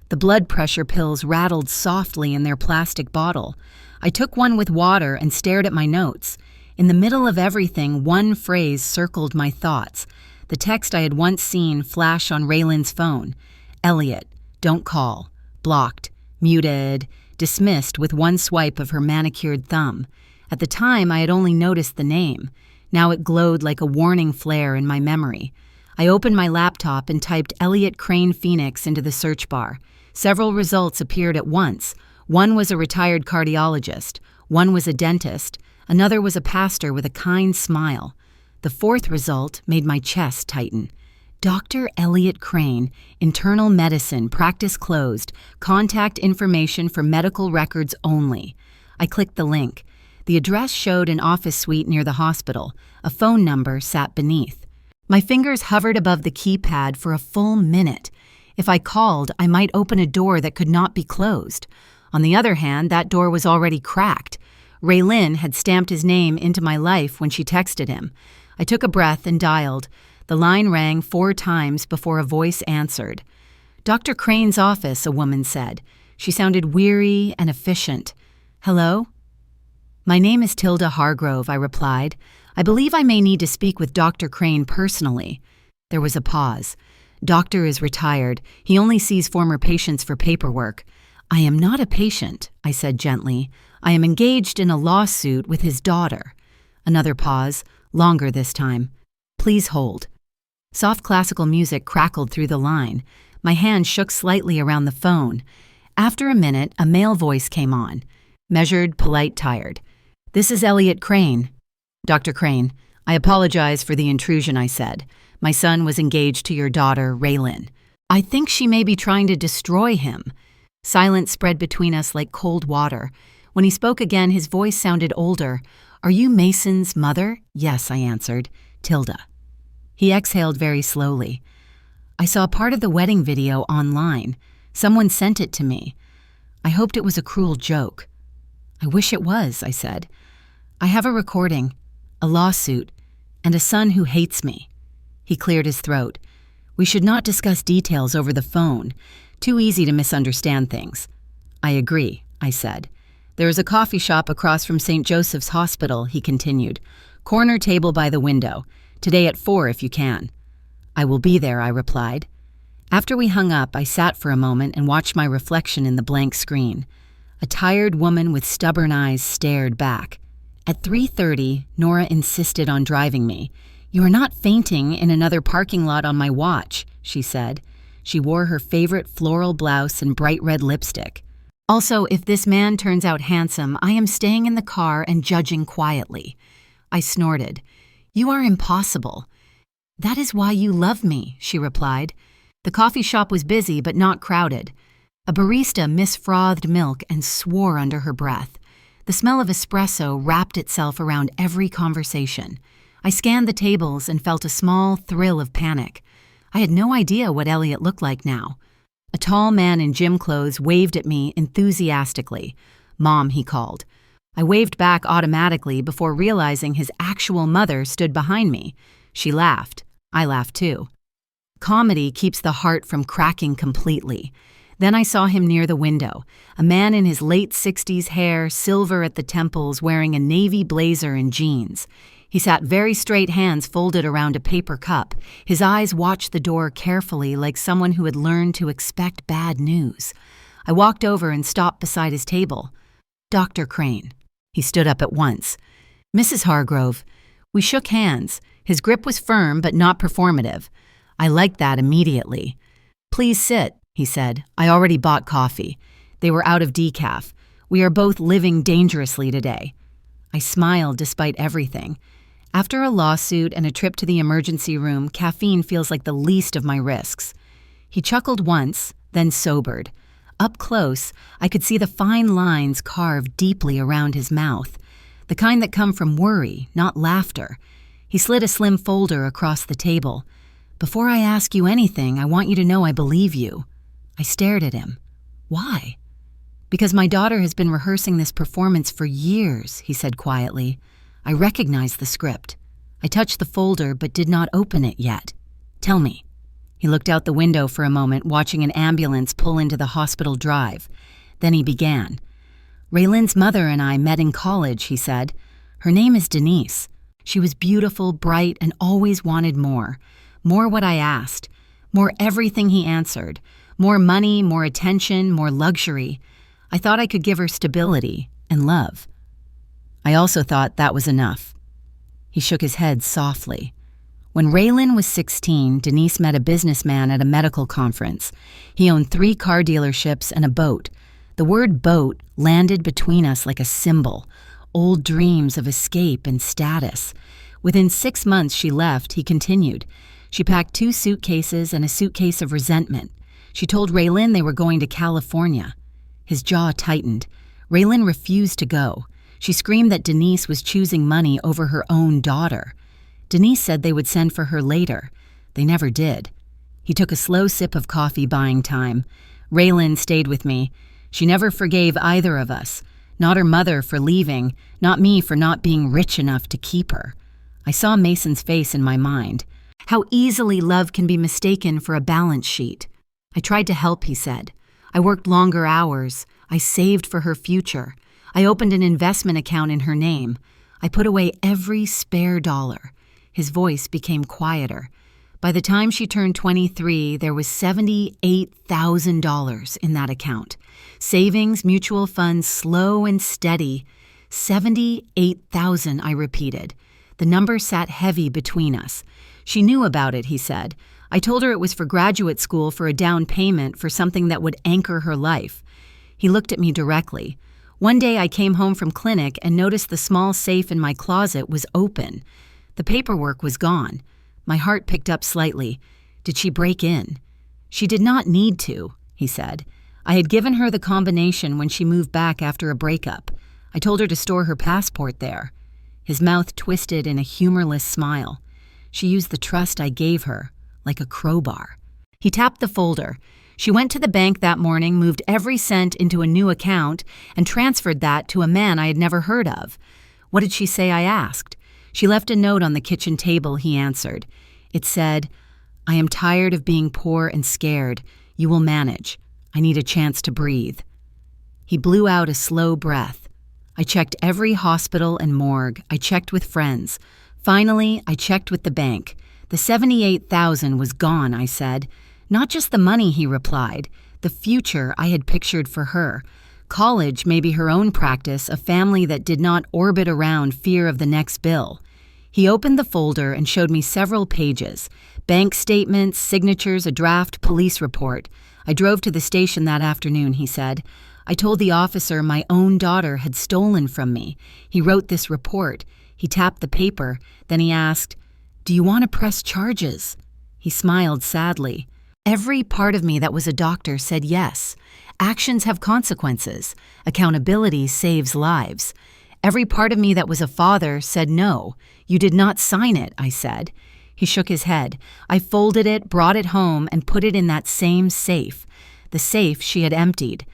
The blood pressure pills rattled softly in their plastic bottle. I took one with water and stared at my notes. In the middle of everything, one phrase circled my thoughts. The text I had once seen flash on Raylan's phone. "Elliot, don't call. Blocked, muted, dismissed with one swipe of her manicured thumb." At the time, I had only noticed the name. Now it glowed like a warning flare in my memory. I opened my laptop and typed Elliot Crane Phoenix into the search bar. Several results appeared at once. One was a retired cardiologist. One was a dentist. Another was a pastor with a kind smile. The fourth result made my chest tighten. Dr. Elliot Crane, internal medicine, practice closed, contact information for medical records only. I clicked the link. The address showed an office suite near the hospital. A phone number sat beneath. My fingers hovered above the keypad for a full minute. If I called, I might open a door that could not be closed. On the other hand, that door was already cracked. Raylan had stamped his name into my life when she texted him. I took a breath and dialed. The line rang 4 times before a voice answered. "Dr. Crane's office," a woman said. She sounded weary and efficient. "Hello?" "My name is Tilda Hargrove," I replied. "I believe I may need to speak with Dr. Crane personally." There was a pause. "Doctor is retired. He only sees former patients for paperwork." "I am not a patient," I said gently. "I am engaged in a lawsuit with his daughter." Another pause, longer this time. "Please hold." Soft classical music crackled through the line. My hand shook slightly around the phone. After a minute, a male voice came on. Measured, polite, tired. "This is Elliot Crane." "Dr. Crane, I apologize for the intrusion," I said. "My son was engaged to your daughter, Raylan. I think she may be trying to destroy him." Silence spread between us like cold water. When he spoke again, his voice sounded older. "Are you Mason's mother?" "Yes," I answered. "Tilda." He exhaled very slowly. "I saw part of the wedding video online. Someone sent it to me. I hoped it was a cruel joke." "I wish it was," I said. "I have a recording, a lawsuit, and a son who hates me." He cleared his throat. "We should not discuss details over the phone. Too easy to misunderstand things." "I agree," I said. "There is a coffee shop across from St. Joseph's Hospital," he continued. "Corner table by the window. Today at 4 if you can." "I will be there," I replied. After we hung up, I sat for a moment and watched my reflection in the blank screen. A tired woman with stubborn eyes stared back. At 3:30, Nora insisted on driving me. "You are not fainting in another parking lot on my watch," she said. She wore her favorite floral blouse and bright red lipstick. "Also, if this man turns out handsome, I am staying in the car and judging quietly." I snorted. "You are impossible." "That is why you love me," she replied. The coffee shop was busy but not crowded. A barista misfrothed milk and swore under her breath. The smell of espresso wrapped itself around every conversation. I scanned the tables and felt a small thrill of panic. I had no idea what Elliot looked like now. A tall man in gym clothes waved at me enthusiastically. "Mom," he called. I waved back automatically before realizing his actual mother stood behind me. She laughed. I laughed too. Comedy keeps the heart from cracking completely. Then I saw him near the window, a man in his late 60s, hair silver at the temples, wearing a navy blazer and jeans. He sat very straight, hands folded around a paper cup. His eyes watched the door carefully, like someone who had learned to expect bad news. I walked over and stopped beside his table. "Dr. Crane." He stood up at once. "Mrs. Hargrove." We shook hands. His grip was firm but not performative. I liked that immediately. "Please sit," he said. "I already bought coffee." They were out of decaf. "We are both living dangerously today." I smiled despite everything. After a lawsuit and a trip to the emergency room, caffeine feels like the least of my risks. He chuckled once, then sobered. Up close, I could see the fine lines carved deeply around his mouth, the kind that come from worry, not laughter. He slid a slim folder across the table. "Before I ask you anything, I want you to know I believe you." I stared at him. "Why?" "Because my daughter has been rehearsing this performance for years," he said quietly. I recognized the script. I touched the folder but did not open it yet. "Tell me." He looked out the window for a moment, watching an ambulance pull into the hospital drive. Then he began. "Raylan's mother and I met in college," he said. "Her name is Denise. She was beautiful, bright, and always wanted more. More what I asked. More everything he answered. More money, more attention, more luxury. I thought I could give her stability and love. I also thought that was enough." He shook his head softly. "When Raylan was 16, Denise met a businessman at a medical conference. He owned 3 car dealerships and a boat. The word boat landed between us like a symbol, old dreams of escape and status. Within 6 months she left," he continued. "She packed 2 suitcases and a suitcase of resentment. She told Raylan they were going to California." His jaw tightened. Raylan refused to go. She screamed that Denise was choosing money over her own daughter. Denise said they would send for her later. They never did. He took a slow sip of coffee, buying time. "Raylan stayed with me. She never forgave either of us. Not her mother for leaving, not me for not being rich enough to keep her." I saw Mason's face in my mind. How easily love can be mistaken for a balance sheet. "I tried to help," he said. "I worked longer hours. I saved for her future. I opened an investment account in her name. I put away every spare dollar." His voice became quieter. By the time she turned 23, there was $78,000 in that account. Savings, mutual funds, slow and steady. 78,000, I repeated. The number sat heavy between us. She knew about it, he said. I told her it was for graduate school, for a down payment, for something that would anchor her life. He looked at me directly. One day I came home from clinic and noticed the small safe in my closet was open. The paperwork was gone. My heart picked up slightly. Did she break in? "She did not need to," he said. "I had given her the combination when she moved back after a breakup. I told her to store her passport there." His mouth twisted in a humorless smile. "She used the trust I gave her, like a crowbar." He tapped the folder. "She went to the bank that morning, moved every cent into a new account, and transferred that to a man I had never heard of." "What did she say?" I asked. "She left a note on the kitchen table," he answered. It said, "I am tired of being poor and scared. You will manage. I need a chance to breathe." He blew out a slow breath. I checked every hospital and morgue. I checked with friends. Finally, I checked with the bank. "The 78,000 was gone," I said. "Not just the money," he replied. "The future I had pictured for her. College, maybe her own practice, a family that did not orbit around fear of the next bill." He opened the folder and showed me several pages. Bank statements, signatures, a draft police report. "I drove to the station that afternoon," he said. "I told the officer my own daughter had stolen from me. He wrote this report." He tapped the paper. Then he asked, "Do you want to press charges?" He smiled sadly. Every part of me that was a doctor said yes. Actions have consequences. Accountability saves lives. Every part of me that was a father said no. "You did not sign it," I said. He shook his head. I folded it, brought it home, and put it in that same safe, the safe she had emptied.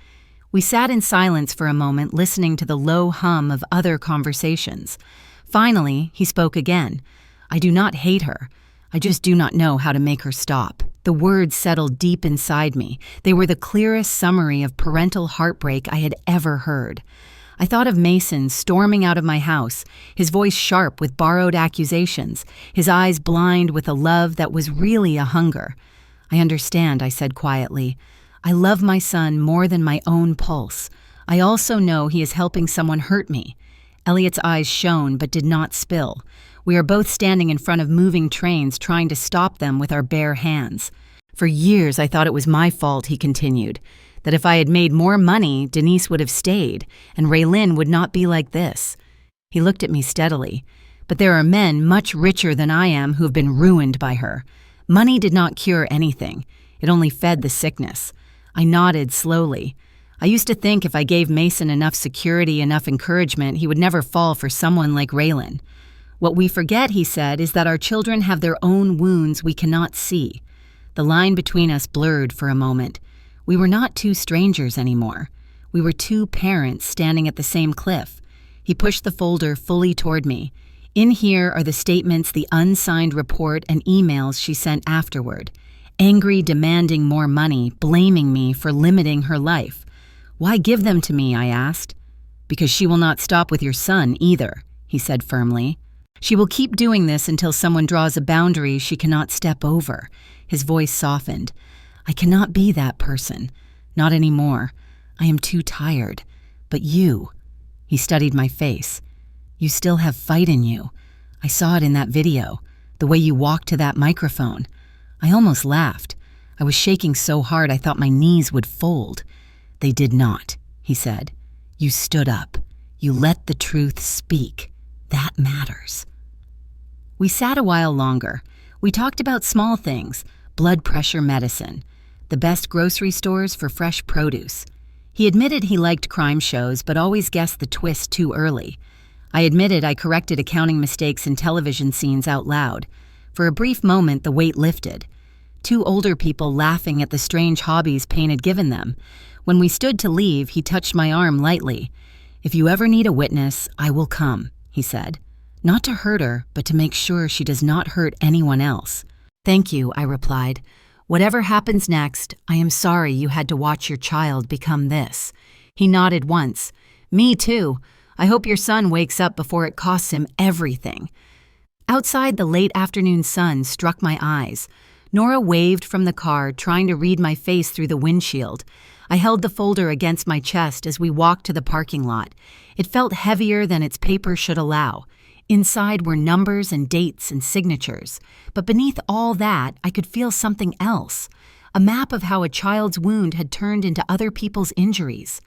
We sat in silence for a moment, listening to the low hum of other conversations. Finally, he spoke again. I do not hate her. I just do not know how to make her stop. The words settled deep inside me. They were the clearest summary of parental heartbreak I had ever heard. I thought of Mason storming out of my house, his voice sharp with borrowed accusations, his eyes blind with a love that was really a hunger. I understand, I said quietly. I love my son more than my own pulse. I also know he is helping someone hurt me. Elliot's eyes shone but did not spill. We are both standing in front of moving trains trying to stop them with our bare hands. For years I thought it was my fault, he continued, that if I had made more money, Denise would have stayed, and Raylin would not be like this. He looked at me steadily. But there are men much richer than I am who have been ruined by her. Money did not cure anything. It only fed the sickness. I nodded slowly. I used to think if I gave Mason enough security, enough encouragement, he would never fall for someone like Raylin. What we forget, he said, is that our children have their own wounds we cannot see. The line between us blurred for a moment. We were not two strangers anymore. We were two parents standing at the same cliff. He pushed the folder fully toward me. In here are the statements, the unsigned report, and emails she sent afterward. Angry, demanding more money, blaming me for limiting her life. Why give them to me, I asked. Because she will not stop with your son either, he said firmly. She will keep doing this until someone draws a boundary she cannot step over. His voice softened. I cannot be that person. Not anymore. I am too tired. But you, he studied my face. You still have fight in you. I saw it in that video, the way you walked to that microphone. I almost laughed. I was shaking so hard I thought my knees would fold. They did not, he said. You stood up. You let the truth speak. That matters. We sat a while longer. We talked about small things, blood pressure medicine, the best grocery stores for fresh produce. He admitted he liked crime shows but always guessed the twist too early. I admitted I corrected accounting mistakes in television scenes out loud. For a brief moment, the weight lifted. Two older people laughing at the strange hobbies Payne had given them. When we stood to leave, he touched my arm lightly. If you ever need a witness, I will come, he said. Not to hurt her, but to make sure she does not hurt anyone else. Thank you, I replied. Whatever happens next, I am sorry you had to watch your child become this. He nodded once. Me too. I hope your son wakes up before it costs him everything. Outside, the late afternoon sun struck my eyes. Nora waved from the car, trying to read my face through the windshield. I held the folder against my chest as we walked to the parking lot. It felt heavier than its paper should allow. Inside were numbers and dates and signatures. But beneath all that, I could feel something else. A map of how a child's wound had turned into other people's injuries.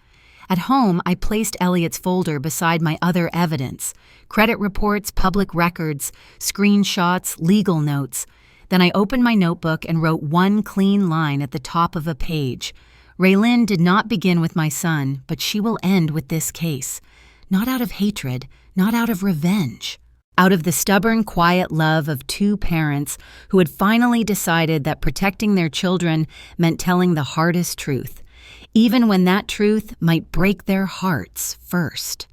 At home, I placed Elliot's folder beside my other evidence. Credit reports, public records, screenshots, legal notes. Then I opened my notebook and wrote one clean line at the top of a page. Raylin did not begin with my son, but she will end with this case. Not out of hatred, not out of revenge. Out of the stubborn, quiet love of two parents who had finally decided that protecting their children meant telling the hardest truth, even when that truth might break their hearts first.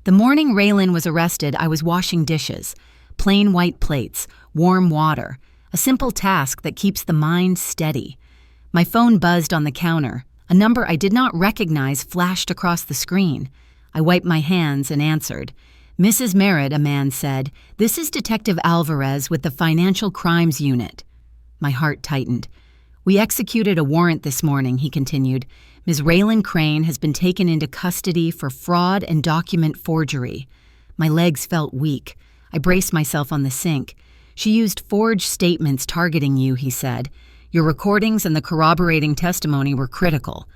The morning Raylin was arrested, I was washing dishes. Plain white plates, warm water, a simple task that keeps the mind steady. My phone buzzed on the counter. A number I did not recognize flashed across the screen. I wiped my hands and answered. Mrs. Merritt, a man said, this is Detective Alvarez with the Financial Crimes Unit. My heart tightened. We executed a warrant this morning, he continued. Ms. Raylin Crane has been taken into custody for fraud and document forgery. My legs felt weak. I braced myself on the sink. She used forged statements targeting you, he said. Your recordings and the corroborating testimony were critical.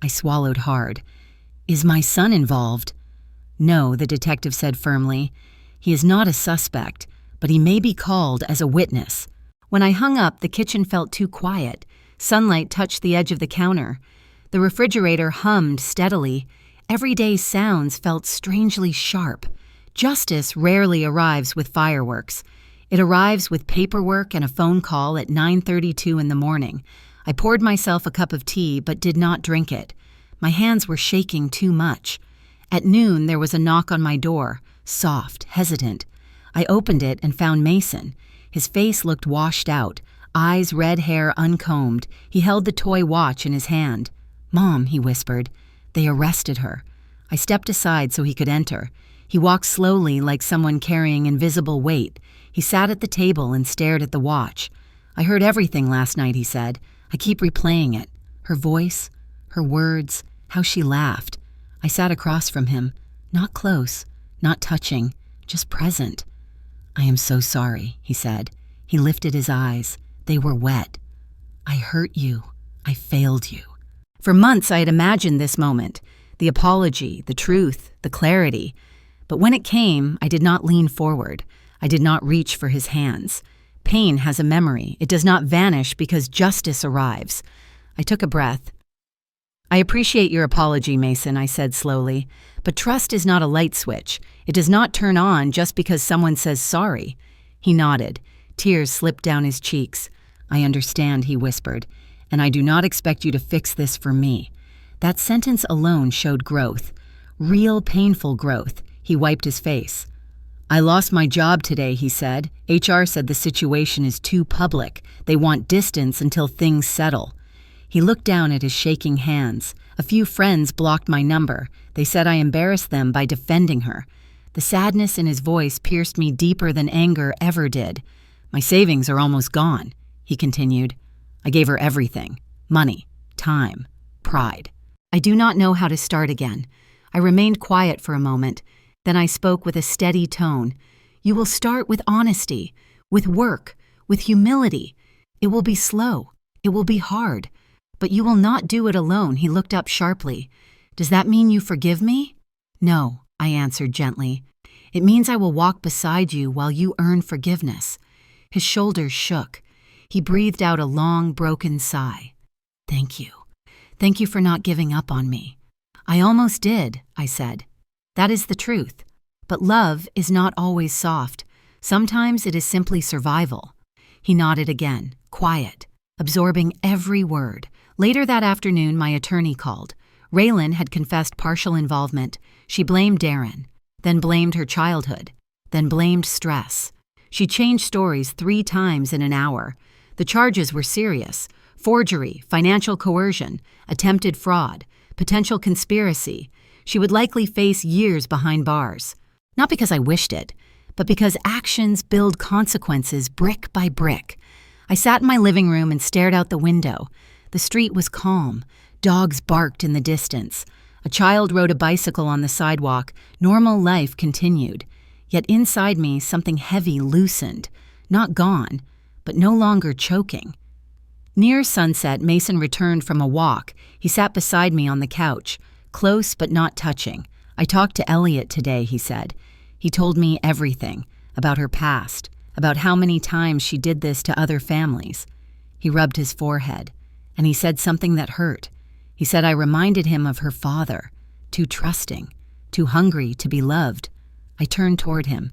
I swallowed hard. Is my son involved? No, the detective said firmly. He is not a suspect, but he may be called as a witness. When I hung up, the kitchen felt too quiet. Sunlight touched the edge of the counter. The refrigerator hummed steadily. Everyday sounds felt strangely sharp. Justice rarely arrives with fireworks. It arrives with paperwork and a phone call at 9:32 in the morning. I poured myself a cup of tea but did not drink it. My hands were shaking too much. At noon, there was a knock on my door, soft, hesitant. I opened it and found Mason. His face looked washed out, eyes, red hair uncombed. He held the toy watch in his hand. "Mom," he whispered. "They arrested her." I stepped aside so he could enter. He walked slowly like someone carrying invisible weight. He sat at the table and stared at the watch. "I heard everything last night," he said. "I keep replaying it. Her voice, her words, how she laughed." I sat across from him, not close, not touching, just present. "I am so sorry," he said. He lifted his eyes. They were wet. "I hurt you. I failed you." For months I had imagined this moment, the apology, the truth, the clarity. But when it came, I did not lean forward. I did not reach for his hands. Pain has a memory. It does not vanish because justice arrives. I took a breath. "I appreciate your apology, Mason," I said slowly, "but trust is not a light switch. It does not turn on just because someone says sorry." He nodded. Tears slipped down his cheeks. "I understand," he whispered, "and I do not expect you to fix this for me." That sentence alone showed growth. Real painful growth. He wiped his face. "I lost my job today," he said. "HR said the situation is too public. They want distance until things settle." He looked down at his shaking hands. "A few friends blocked my number. They said I embarrassed them by defending her." The sadness in his voice pierced me deeper than anger ever did. "My savings are almost gone," he continued. "I gave her everything. Money, time, pride. I do not know how to start again." I remained quiet for a moment. Then I spoke with a steady tone. "You will start with honesty, with work, with humility. It will be slow. It will be hard. But you will not do it alone." He looked up sharply. "Does that mean you forgive me?" "No," I answered gently. "It means I will walk beside you while you earn forgiveness." His shoulders shook. He breathed out a long, broken sigh. "Thank you. Thank you for not giving up on me." "I almost did," I said. "That is the truth. But love is not always soft. Sometimes it is simply survival." He nodded again, quiet, absorbing every word. Later that afternoon, my attorney called. Raylan had confessed partial involvement. She blamed Darren, then blamed her childhood, then blamed stress. She changed stories 3 times in an hour. The charges were serious: forgery, financial coercion, attempted fraud, potential conspiracy. She would likely face years behind bars. Not because I wished it, but because actions build consequences brick by brick. I sat in my living room and stared out the window. The street was calm. Dogs barked in the distance. A child rode a bicycle on the sidewalk. Normal life continued. Yet inside me, something heavy loosened. Not gone, but no longer choking. Near sunset, Mason returned from a walk. He sat beside me on the couch, close but not touching. "I talked to Elliot today," he said. "He told me everything, about her past, about how many times she did this to other families." He rubbed his forehead, and he said something that hurt. He said I reminded him of her father, too trusting, too hungry to be loved. I turned toward him.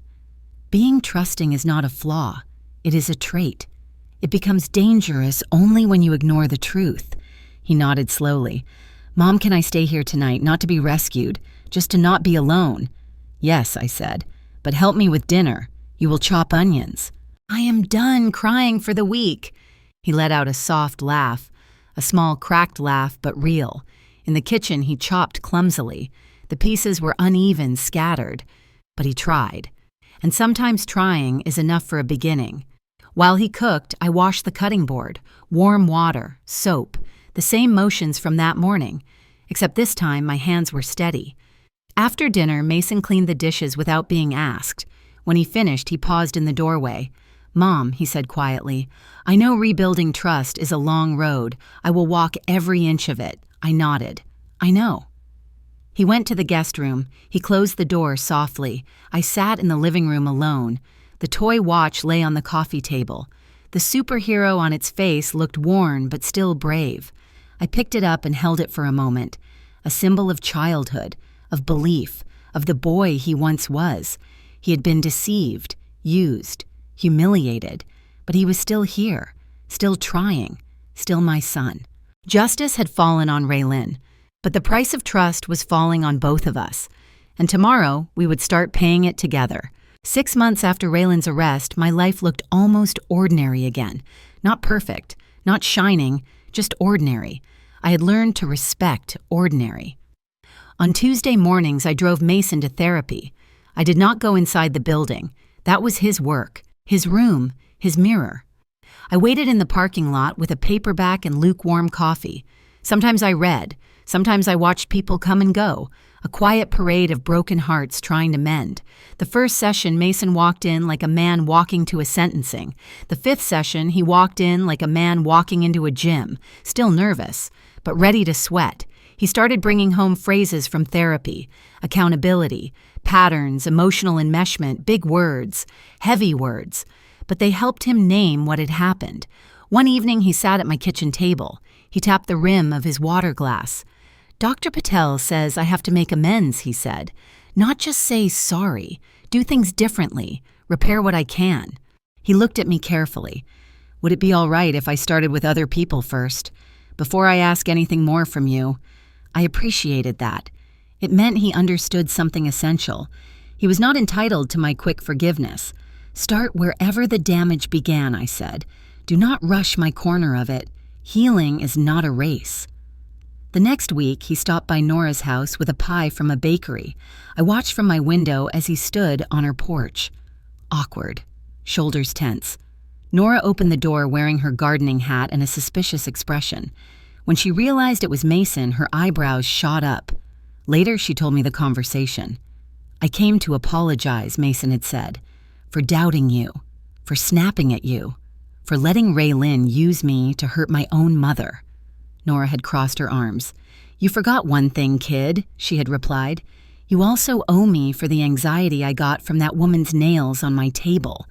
Being trusting is not a flaw. It is a trait. It becomes dangerous only when you ignore the truth. He nodded slowly. "Mom, can I stay here tonight, not to be rescued, just to not be alone?" "Yes," I said, "but help me with dinner. You will chop onions." "I am done crying for the week." He let out a soft laugh, a small cracked laugh, but real. In the kitchen, he chopped clumsily. The pieces were uneven, scattered. But he tried. And sometimes trying is enough for a beginning. While he cooked, I washed the cutting board. Warm water, soap, the same motions from that morning, except this time my hands were steady. After dinner, Mason cleaned the dishes without being asked. When he finished, he paused in the doorway. "Mom," he said quietly, "I know rebuilding trust is a long road. I will walk every inch of it." I nodded. "I know." He went to the guest room. He closed the door softly. I sat in the living room alone. The toy watch lay on the coffee table. The superhero on its face looked worn but still brave. I picked it up and held it for a moment. A symbol of childhood, of belief, of the boy he once was. He had been deceived, used, humiliated, but he was still here, still trying, still my son. Justice had fallen on Raylin, but the price of trust was falling on both of us, and tomorrow we would start paying it together. 6 months after Raylin's arrest, my life looked almost ordinary again. Not perfect, not shining, just ordinary. I had learned to respect ordinary. On Tuesday mornings, I drove Mason to therapy. I did not go inside the building. That was his work, his room, his mirror. I waited in the parking lot with a paperback and lukewarm coffee. Sometimes I read. Sometimes I watched people come and go, a quiet parade of broken hearts trying to mend. The first session, Mason walked in like a man walking to a sentencing. The 5th session, he walked in like a man walking into a gym, still nervous, but ready to sweat. He started bringing home phrases from therapy, accountability, patterns, emotional enmeshment, big words, heavy words. But they helped him name what had happened. One evening, he sat at my kitchen table. He tapped the rim of his water glass. Dr. Patel says I have to make amends, he said. Not just say sorry, do things differently, repair what I can. He looked at me carefully. Would it be all right if I started with other people first? Before I ask anything more from you? I appreciated that. It meant he understood something essential. He was not entitled to my quick forgiveness. Start wherever the damage began, I said. Do not rush my corner of it. Healing is not a race. The next week, he stopped by Nora's house with a pie from a bakery. I watched from my window as he stood on her porch. Awkward, shoulders tense. Nora opened the door wearing her gardening hat and a suspicious expression. When she realized it was Mason, her eyebrows shot up. Later, she told me the conversation. I came to apologize, Mason had said, for doubting you, for snapping at you, for letting Raylin use me to hurt my own mother. Nora had crossed her arms. You forgot one thing, kid, she had replied. You also owe me for the anxiety I got from that woman's nails on my table.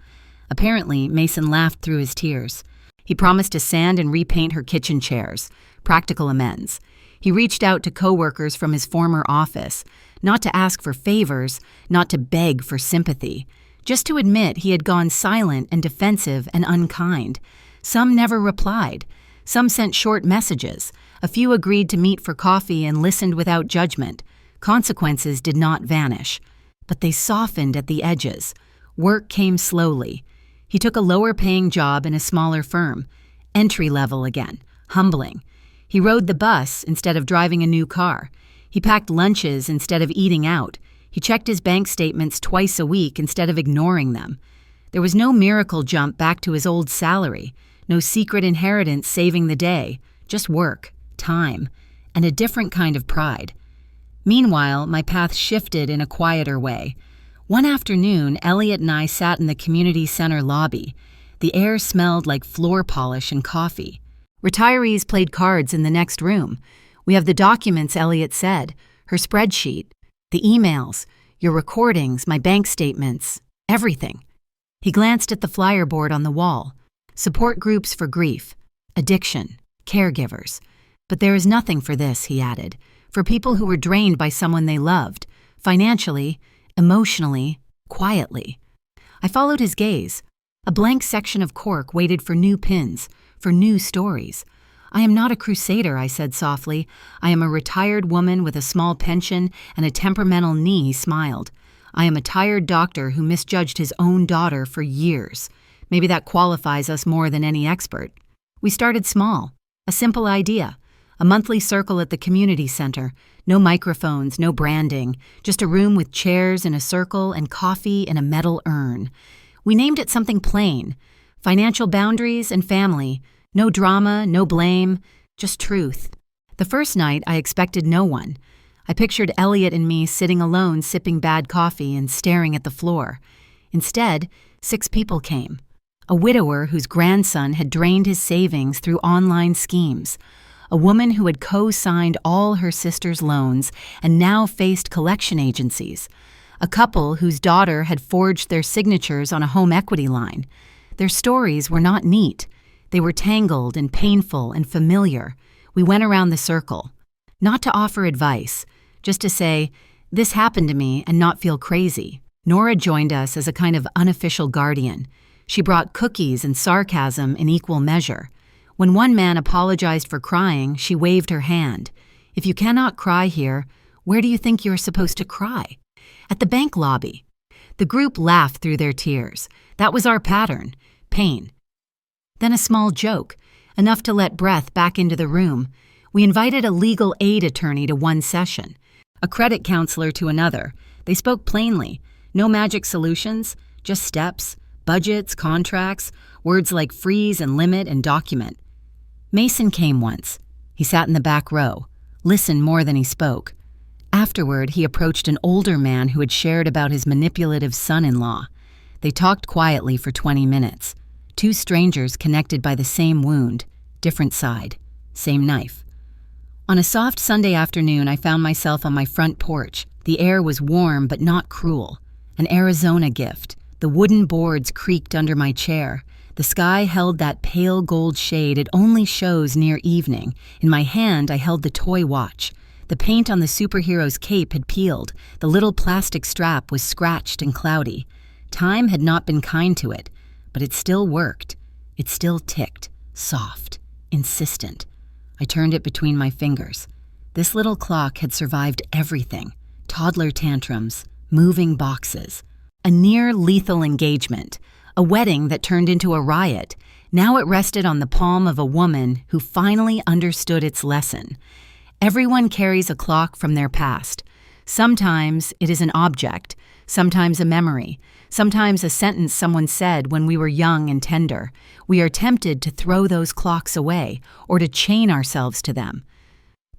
Apparently, Mason laughed through his tears. He promised to sand and repaint her kitchen chairs. Practical amends. He reached out to coworkers from his former office, not to ask for favors, not to beg for sympathy, just to admit he had gone silent and defensive and unkind. Some never replied. Some sent short messages. A few agreed to meet for coffee and listened without judgment. Consequences did not vanish, but they softened at the edges. Work came slowly. He took a lower-paying job in a smaller firm. Entry-level again. Humbling. He rode the bus instead of driving a new car. He packed lunches instead of eating out. He checked his bank statements twice a week instead of ignoring them. There was no miracle jump back to his old salary. No secret inheritance saving the day, just work, time, and a different kind of pride. Meanwhile, my path shifted in a quieter way. One afternoon, Elliot and I sat in the community center lobby. The air smelled like floor polish and coffee. Retirees played cards in the next room. We have the documents, Elliot said, her spreadsheet, the emails, your recordings, my bank statements, everything. He glanced at the flyer board on the wall. Support groups for grief, addiction, caregivers. But there is nothing for this, he added, for people who were drained by someone they loved, financially, emotionally, quietly. I followed his gaze. A blank section of cork waited for new pins, for new stories. I am not a crusader, I said softly. I am a retired woman with a small pension and a temperamental knee, he smiled. I am a tired doctor who misjudged his own daughter for years. Maybe that qualifies us more than any expert. We started small. A simple idea. A monthly circle at the community center. No microphones, no branding. Just a room with chairs in a circle and coffee in a metal urn. We named it something plain. Financial boundaries and family. No drama, no blame, just truth. The first night, I expected no one. I pictured Elliot and me sitting alone sipping bad coffee and staring at the floor. Instead, 6 people came. A widower whose grandson had drained his savings through online schemes. A woman who had co-signed all her sister's loans and now faced collection agencies. A couple whose daughter had forged their signatures on a home equity line. Their stories were not neat. They were tangled and painful and familiar. We went around the circle. Not to offer advice, just to say, this happened to me and not feel crazy. Nora joined us as a kind of unofficial guardian. She brought cookies and sarcasm in equal measure. When one man apologized for crying, she waved her hand. If you cannot cry here, where do you think you are supposed to cry? At the bank lobby. The group laughed through their tears. That was our pattern. Pain. Then a small joke, enough to let breath back into the room. We invited a legal aid attorney to one session, a credit counselor to another. They spoke plainly. No magic solutions, just steps, budgets, contracts, words like freeze and limit and document. Mason came once. He sat in the back row, listened more than he spoke. Afterward, he approached an older man who had shared about his manipulative son-in-law. They talked quietly for 20 minutes. Two strangers connected by the same wound, different side, same knife. On a soft Sunday afternoon, I found myself on my front porch. The air was warm but not cruel. An Arizona gift. The wooden boards creaked under my chair. The sky held that pale gold shade it only shows near evening. In my hand, I held the toy watch. The paint on the superhero's cape had peeled. The little plastic strap was scratched and cloudy. Time had not been kind to it, but it still worked. It still ticked, soft, insistent. I turned it between my fingers. This little clock had survived everything. Toddler tantrums, moving boxes, a near-lethal engagement, a wedding that turned into a riot. Now it rested on the palm of a woman who finally understood its lesson. Everyone carries a clock from their past. Sometimes it is an object, sometimes a memory, sometimes a sentence someone said when we were young and tender. We are tempted to throw those clocks away or to chain ourselves to them.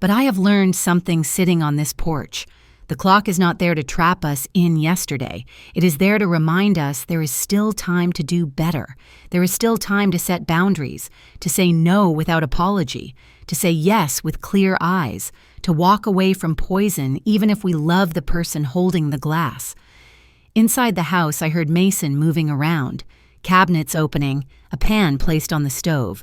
But I have learned something sitting on this porch. The clock is not there to trap us in yesterday. It is there to remind us there is still time to do better. There is still time to set boundaries, to say no without apology, to say yes with clear eyes, to walk away from poison even if we love the person holding the glass. Inside the house, I heard Mason moving around, cabinets opening, a pan placed on the stove.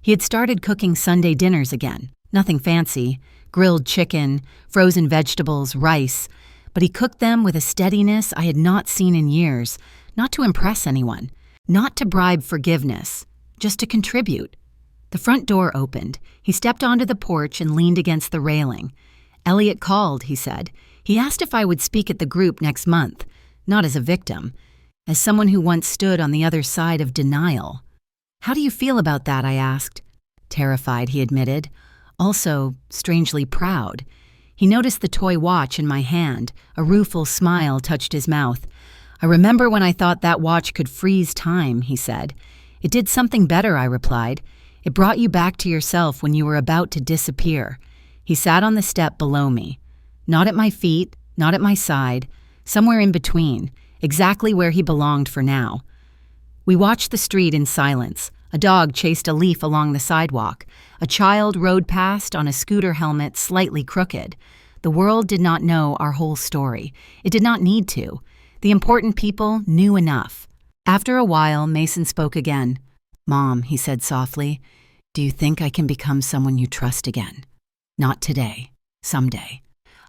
He had started cooking Sunday dinners again. Nothing fancy. Grilled chicken, frozen vegetables, rice, but he cooked them with a steadiness I had not seen in years, not to impress anyone, not to bribe forgiveness, just to contribute. The front door opened. He stepped onto the porch and leaned against the railing. Elliot called, he said. He asked if I would speak at the group next month, not as a victim, as someone who once stood on the other side of denial. How do you feel about that? I asked. Terrified, he admitted. Also, strangely proud. He noticed the toy watch in my hand. A rueful smile touched his mouth. I remember when I thought that watch could freeze time, he said. It did something better, I replied. It brought you back to yourself when you were about to disappear. He sat on the step below me. Not at my feet, not at my side, somewhere in between, exactly where he belonged for now. We watched the street in silence. A dog chased a leaf along the sidewalk. A child rode past on a scooter helmet slightly crooked. The world did not know our whole story. It did not need to. The important people knew enough. After a while, Mason spoke again. Mom, he said softly, do you think I can become someone you trust again? Not today. Someday.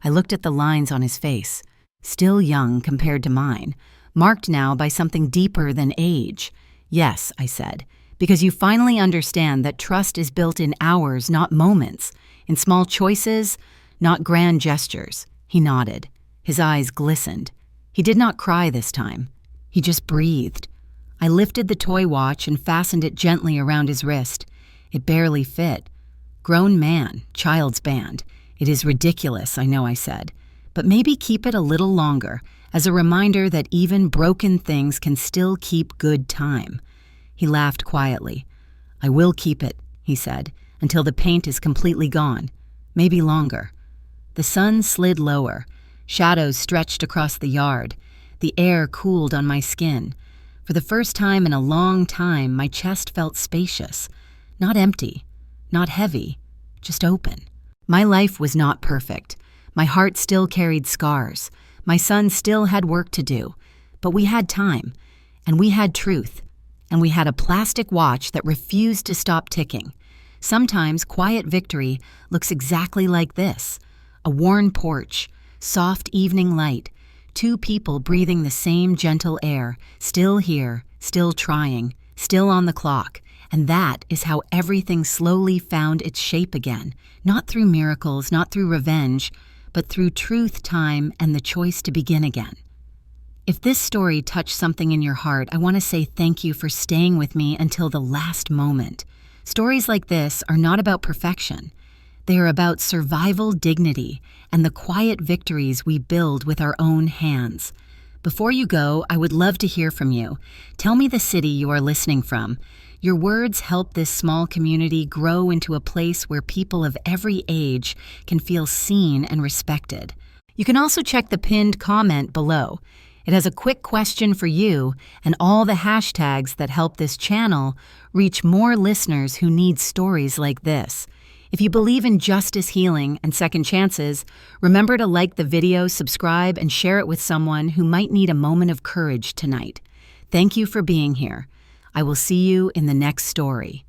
I looked at the lines on his face. Still young compared to mine. Marked now by something deeper than age. Yes, I said. Because you finally understand that trust is built in hours, not moments, in small choices, not grand gestures. He nodded. His eyes glistened. He did not cry this time. He just breathed. I lifted the toy watch and fastened it gently around his wrist. It barely fit. Grown man, child's band. It is ridiculous, I know, I said. But maybe keep it a little longer, as a reminder that even broken things can still keep good time. He laughed quietly. I will keep it, he said, until the paint is completely gone. Maybe longer. The sun slid lower. Shadows stretched across the yard. The air cooled on my skin. For the first time in a long time, my chest felt spacious. Not empty. Not heavy. Just open. My life was not perfect. My heart still carried scars. My son still had work to do. But we had time. And we had truth. And we had a plastic watch that refused to stop ticking. Sometimes quiet victory looks exactly like this. A worn porch, soft evening light, two people breathing the same gentle air, still here, still trying, still on the clock, and that is how everything slowly found its shape again, not through miracles, not through revenge, but through truth, time, and the choice to begin again. If this story touched something in your heart, I want to say thank you for staying with me until the last moment. Stories like this are not about perfection. They are about survival dignity and the quiet victories we build with our own hands. Before you go, I would love to hear from you. Tell me the city you are listening from. Your words help this small community grow into a place where people of every age can feel seen and respected. You can also check the pinned comment below. It has a quick question for you and all the hashtags that help this channel reach more listeners who need stories like this. If you believe in justice, healing, and second chances, remember to like the video, subscribe, and share it with someone who might need a moment of courage tonight. Thank you for being here. I will see you in the next story.